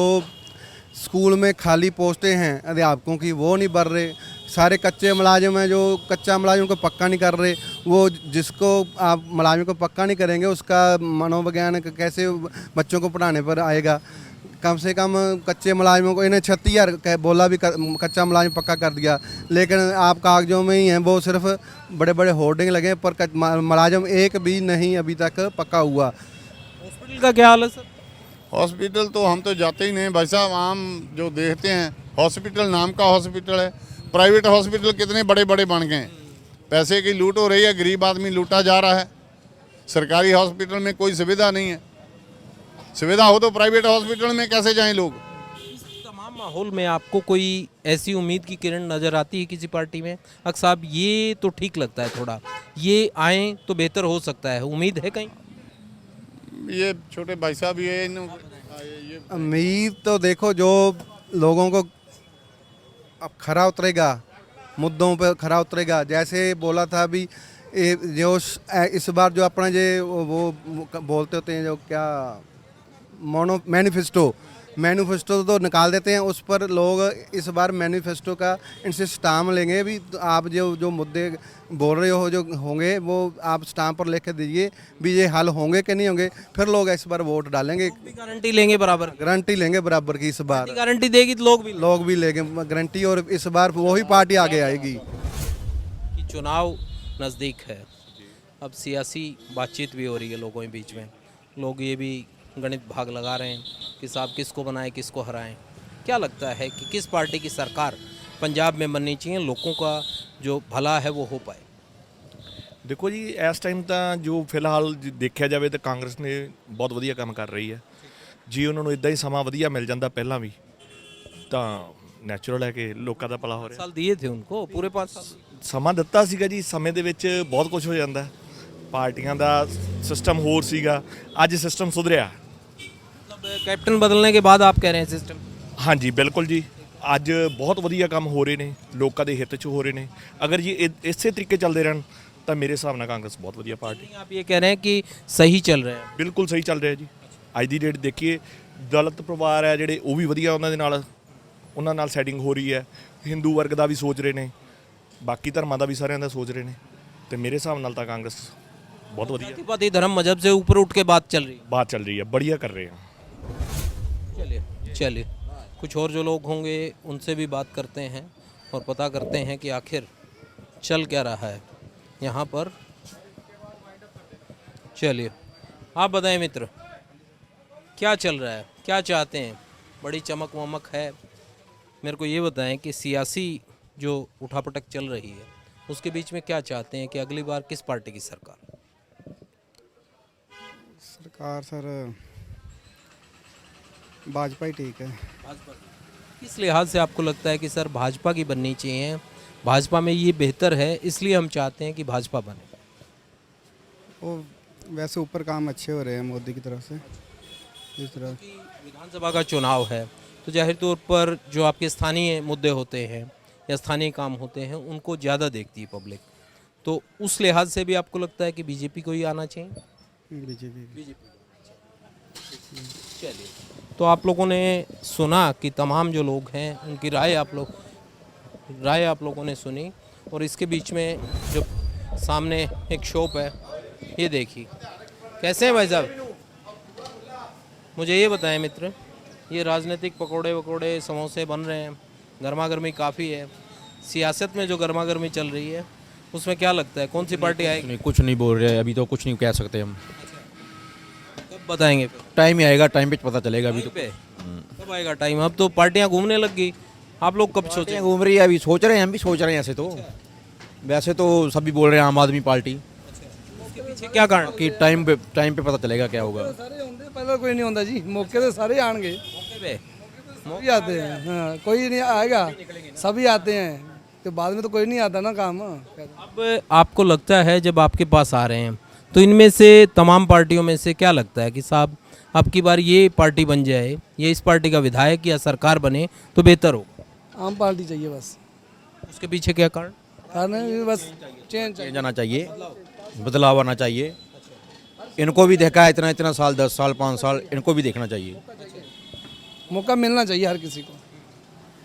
स्कूल में खाली पोस्टें हैं अध्यापकों की वो नहीं भर रहे। सारे कच्चे मुलाजिम हैं, जो कच्चा मुलाजिम को पक्का नहीं कर रहे। वो जिसको आप मुलाजिम को पक्का नहीं करेंगे उसका मनोविज्ञान कैसे बच्चों को पढ़ाने पर आएगा। कम से कम कच्चे मुलाजिमों को, इन्हें 36,000 बोला भी कच्चा मुलाजिम पक्का कर दिया, लेकिन आप कागजों में ही हैं, वो सिर्फ बड़े बड़े होर्डिंग लगे पर मुलाजिम एक भी नहीं अभी तक पक्का हुआ। हॉस्पिटल का क्या हाल है सर? हॉस्पिटल तो हम तो जाते ही नहीं भाई साहब, आम जो देखते हैं हॉस्पिटल नाम का हॉस्पिटल है, प्राइवेट हॉस्पिटल कितने बड़े बड़े बन गए हैं। पैसे की लूट हो रही है, गरीब आदमी लूटा जा रहा है। सरकारी हॉस्पिटल में कोई सुविधा नहीं है, सुविधा हो तो प्राइवेट हॉस्पिटल में कैसे जाएं लोग। इस तमाम माहौल में आपको कोई ऐसी उम्मीद की किरण नज़र आती है किसी पार्टी में? अक्सर साहब ये तो ठीक लगता है, थोड़ा ये आए तो बेहतर हो सकता है, उम्मीद है कहीं? ये छोटे भाई साहब ये उम्मीद तो देखो जो लोगों को अब खरा उतरेगा, मुद्दों पर खरा उतरेगा। जैसे बोला था अभी जो इस बार जो अपना वो बोलते होते हैं जो क्या मैनिफेस्टो तो निकाल देते हैं, उस पर लोग इस बार मैनिफेस्टो का इनसे स्टाम्प लेंगे भी। तो आप जो मुद्दे बोल रहे हो जो होंगे वो आप स्टाम्प पर लिख के दीजिए भी, ये हल होंगे कि नहीं होंगे, फिर लोग इस बार वोट डालेंगे। गारंटी लेंगे बराबर, गारंटी लेंगे बराबर की इस बार। गारंटी देगी तो लोग भी लेंगे गारंटी, और इस बार वही पार्टी आगे आएगी। कि चुनाव नज़दीक है, अब सियासी बातचीत भी हो रही है लोगों के बीच में, लोग ये भी गणित भाग लगा रहे हैं कि साहब किसको बनाएं किसको हराएं। क्या लगता है कि किस पार्टी की सरकार पंजाब में बननी चाहिए, लोगों का जो भला है वो हो पाए? देखो जी, इस टाइम तो जो फिलहाल देखा जाए तो कांग्रेस ने बहुत वधिया काम कर रही है जी। उन्होंने इदा ही समा वधिया मिल जाता पहला भी तो नैचुरल है कि लोगों का भला हो रहा। साल दिए थे उनको, पूरे 5 साल समा दिता सीगा जी। समय ਦੇ ਵਿੱਚ बहुत कुछ हो जाता है, पार्टियां ਦਾ सिस्टम होर सीगा, ਅੱਜ सिस्टम सुधरिया। कैप्टन बदलने के बाद आप कह रहे हैं सिस्टम? हाँ जी बिल्कुल जी, ਅੱਜ बहुत वधिया काम हो रहे हैं, लोगों के हित 'ਚ हो रहे हैं। अगर ये इसे तरीके चलते रहन तो मेरे हिसाब ਨਾਲ कांग्रेस बहुत वधिया पार्टी। आप ये कह रहे हैं कि सही चल रहे हैं? बिल्कुल सही चल रहा है जी। ਅੱਜ ਦੀ डेट देखिए दलित परिवार है ਜਿਹੜੇ ਉਹ ਵੀ ਵਧੀਆ ਉਹਨਾਂ ਨਾਲ ਸੈਟਿੰਗ ਹੋ ਰਹੀ ਹੈ, ਹਿੰਦੂ ਵਰਗ ਦਾ ਵੀ ਸੋਚ ਰਹੇ ਨੇ, ਬਾਕੀ ਧਰਮਾਂ ਦਾ ਵੀ ਸਾਰਿਆਂ ਦਾ ਸੋਚ ਰਹੇ ਨੇ, ਤੇ ਮੇਰੇ ਹਿਸਾਬ ਨਾਲ ਤਾਂ ਕਾਂग्रेस बहुत वधिया। जातिवादी धर्म मजहब से ऊपर उठ के बात चल रही है, बढ़िया कर रहे हैं। चलिए कुछ और जो लोग होंगे उनसे भी बात करते हैं और पता करते हैं कि आखिर चल क्या रहा है यहाँ पर। चलिए आप बताएं मित्र, क्या चल रहा है, क्या चाहते हैं? बड़ी चमक वमक है। मेरे को ये बताएं कि सियासी जो उठापटक चल रही है उसके बीच में क्या चाहते हैं कि अगली बार किस पार्टी की सरकार? सरकार सर भाजपा ही ठीक है। भाजपा किस लिहाज से आपको लगता है कि सर भाजपा की बननी चाहिए, भाजपा में ये बेहतर है इसलिए हम चाहते हैं कि भाजपा बने? वो वैसे ऊपर काम अच्छे हो रहे हैं मोदी की तरफ से। इस तरह विधानसभा का चुनाव है तो जाहिर तौर पर जो आपके स्थानीय मुद्दे होते हैं या स्थानीय काम होते हैं उनको ज़्यादा देखती है पब्लिक, तो उस लिहाज से भी आपको लगता है कि बीजेपी को ही आना चाहिए? बीजेपी। चलिए, तो आप लोगों ने सुना कि तमाम जो लोग हैं उनकी राय आप लोगों ने सुनी। और इसके बीच में जो सामने एक शॉप है, ये देखिए कैसे हैं भाई साहब, मुझे ये बताएं मित्र, ये राजनीतिक पकोड़े वकोड़े समोसे बन रहे हैं, गर्मा गर्मी काफ़ी है, सियासत में जो गर्मा गर्मी चल रही है उसमें क्या लगता है कौन सी पार्टी आएगी? कुछ नहीं बोल रहे, अभी तो कुछ नहीं कह सकते हम। कब बताएंगे? टाइम ही आएगा, टाइम पे पता चलेगा। अभी तो कब आएगा टाइम? अब तो पार्टियां घूमने लग गई, आप लोग कब सोचे? घूम रही है, अभी सोच रहे हैं, हम भी सोच रहे हैं। ऐसे तो वैसे तो सभी बोल रहे हैं आम आदमी पार्टी। उसके पीछे क्या कारण? कि टाइम पे पता चलेगा क्या होगा। पहले कोई नहीं होता जी, मौके पे सारे आएंगे, सभी आते हैं। हाँ, कोई नहीं आएगा, सभी आते हैं, तो बाद में तो कोई नहीं आता ना काम। अब आपको लगता है जब आपके पास आ रहे हैं तो इनमें से तमाम पार्टियों में से क्या लगता है कि साहब अब की बार ये पार्टी बन जाए, ये इस पार्टी का विधायक या सरकार बने तो बेहतर हो? आम पार्टी चाहिए बस। उसके पीछे क्या कारण? कारण है बस चेंज आना चाहिए, बदलाव आना चाहिए। इनको भी देखा है इतना साल, 10 साल 5 साल, इनको भी देखना चाहिए। मौका मिलना चाहिए हर किसी को।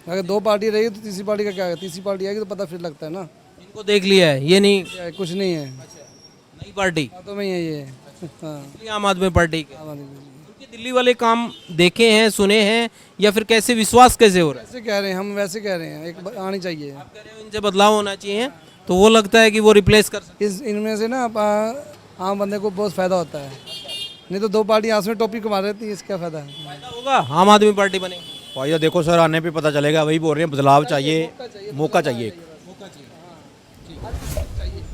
अगर दो पार्टी रही तो तीसरी पार्टी का क्या है, तीसरी पार्टी आएगी तो पता फिर लगता है ना। इनको देख लिया है, ये नहीं कुछ नहीं है, नई पार्टी तो में ये है। हाँ, आम आदमी पार्टी के क्योंकि दिल्ली वाले काम देखे हैं, सुने हैं, या फिर कैसे विश्वास कैसे हो रहा है? वैसे कह रहे हैं हम, वैसे कह रहे हैं एक आनी चाहिए। आप कह रहे हो इनसे बदलाव होना चाहिए, तो वो लगता है कि वो रिप्लेस कर सकते इनमें से ना आम बंदे को बहुत फायदा होता है, नहीं तो दो पार्टी आपस में टॉपिक कमा रहती है, इसका फायदा है। फायदा होगा आम आदमी पार्टी बने? फायदा देखो सर, आने पे पता चलेगा। वही बोल रहे हैं, बदलाव चाहिए, मौका चाहिए।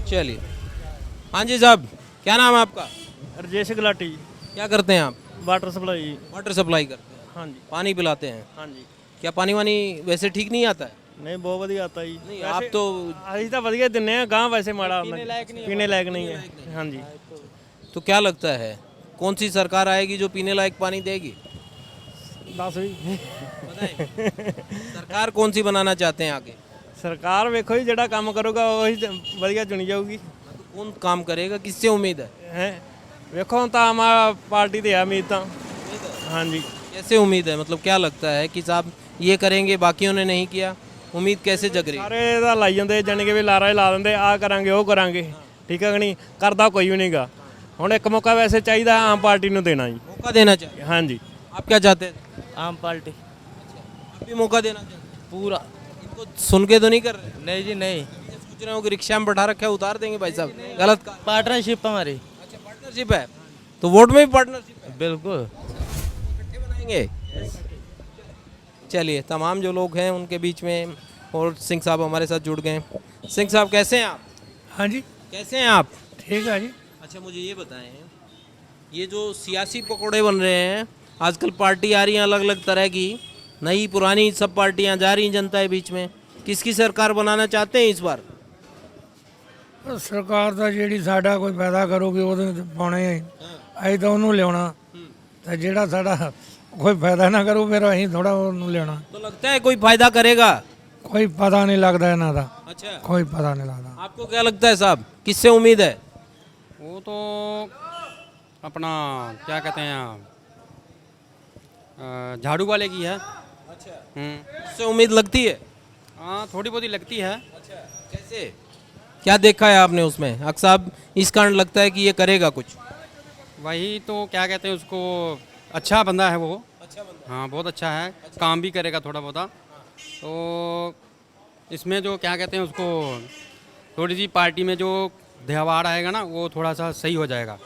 चलिए, हाँ जी साहब, क्या नाम है आपका? राजेश गुलाटी। क्या करते हैं आप? Water supply. वाटर सप्लाई करते हैं? हाँ जी। पानी पिलाते हैं? हाँ जी। क्या पानी वानी वैसे ठीक नहीं आता है? नहीं, बहुत बढ़िया आता जी। नहीं, आप तो ਅਸੀਂ ਤਾਂ ਵਧੀਆ ਦਿੰਨੇ ਆ, ਗਾਂ ਵੈਸੇ ਮਾੜਾ ਪੀਣੇ ਲਾयक नहीं है। हाँ जी। तो क्या लगता है कौन सी सरकार आएगी जो पीने लायक पानी देगी? 10 ਵੀ सरकार कौन सी बनाना चाहते हैं आगे? ਸਰਕਾਰ ਵੇਖੋ ਜੀ, ਜਿਹੜਾ ਕੰਮ ਕਰੂਗਾ ਉਹੀ ਵਧੀਆ ਚੁਣੀ ਜਾਊਗੀ। कौन काम करेगा, किससे उम्मीद है? ਹੈ ਵੇਖੋ ਹੁਣ ਤਾਂ ਆਮ ਪਾਰਟੀ ਦੇ ਆ ਉਮੀਦ ਤਾਂ। हाँ जी। कैसे उम्मीद है, मतलब क्या लगता है कि साहब ये करेंगे बाकियों ने नहीं किया, उम्मीद कैसे जग रही है? ਸਾਰੇ ਦਾ ਲਾਈ ਜਾਂਦੇ, ਜਾਣੀ ਕਿ ਵੀ ਲਾਰਾ ਲਾ ਦਿੰਦੇ, ਆ ਕਰਾਂਗੇ ਉਹ ਕਰਾਂਗੇ, ਠੀਕ ਹੈ ਕਿ ਨਹੀਂ, ਕਰਦਾ ਕੋਈ ਵੀ ਨਹੀਂਗਾ। ਹੁਣ ਇੱਕ ਮੌਕਾ ਵੈਸੇ ਚਾਹੀਦਾ ਆਮ ਪਾਰਟੀ ਨੂੰ ਦੇਣਾ ਜੀ। मौका देना चाहिए। हाँ जी। आप क्या चाहते हैं? आम पार्टी। आप भी मौका देना चाहिए पूरा। इनको सुन के तो नहीं कर रहे? नहीं जी नहीं। सोच रहे हो कि रिक्शा में बैठा रखा है उतार देंगे भाई साहब? गलत काम। पार्टनरशिप हमारी। अच्छा, पार्टनरशिप है तो वोट में भी पार्टनरशिप है? बिल्कुल। इकट्ठे बनाएंगे। चलिए, तमाम जो लोग हैं उनके बीच में और सिंह साहब हमारे साथ जुड़ गए। सिंह साहब कैसे हैं आप? हाँ जी। कैसे हैं आप? ठीक है जी। अच्छा, मुझे ये बताएं, ये जो सियासी पकौड़े बन रहे हैं, आजकल पार्टी आ रही हैं अलग अलग तरह की, नई पुरानी सब पार्टियां जा रही हैं जनता के बीच में, किसकी सरकार बनाना चाहते हैं इस बार? ਸਰਕਾਰ ਦਾ ਜਿਹੜੀ ਸਾਡਾ ਕੋਈ ਫਾਇਦਾ ਕਰੂਗੀ ਉਹਦੇ ਵਿੱਚ ਪਾਉਣੇ ਅਸੀਂ ਤਾਂ ਉਹਨੂੰ ਲਿਆਉਣਾ, ਤੇ ਜਿਹੜਾ ਸਾਡਾ ਕੋਈ ਫਾਇਦਾ ਨਾ ਕਰੂ ਫਿਰ ਅਸੀਂ ਥੋੜਾ ਉਹਨੂੰ ਲਿਆਉਣਾ। तो लगता है कोई फायदा करेगा? ਕੋਈ ਪਤਾ ਨਹੀਂ ਲੱਗਦਾ ਇਹਨਾਂ ਦਾ, अच्छा, ਕੋਈ ਪਤਾ नहीं लगता। आपको क्या लगता है साहब, किससे उम्मीद है? वो तो अपना क्या कहते हैं झाड़ू वाले की है। अच्छा, उससे उम्मीद लगती है? हाँ, थोड़ी बहुत ही लगती है। अच्छा, कैसे, क्या देखा है आपने उसमें? अक्सर साहब इस कारण लगता है कि ये करेगा कुछ? वही तो क्या कहते हैं उसको, अच्छा बंदा है वो। अच्छा बंदा। हाँ, बहुत अच्छा है। काम भी करेगा थोड़ा बहुत। तो इसमें जो क्या कहते हैं उसको, थोड़ी सी पार्टी में जो व्यवहार आएगा ना वो थोड़ा सा सही हो जाएगा।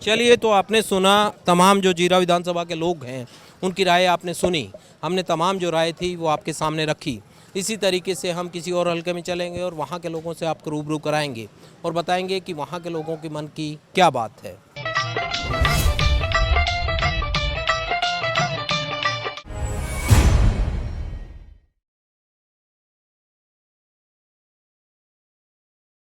चलिए, तो आपने सुना, तमाम जो जीरा विधानसभा के लोग हैं उनकी राय आपने सुनी, हमने तमाम जो राय थी वो आपके सामने रखी। इसी तरीके से हम किसी और हलके में चलेंगे और वहाँ के लोगों से आपको रूबरू कराएंगे और बताएंगे कि वहाँ के लोगों के मन की क्या बात है।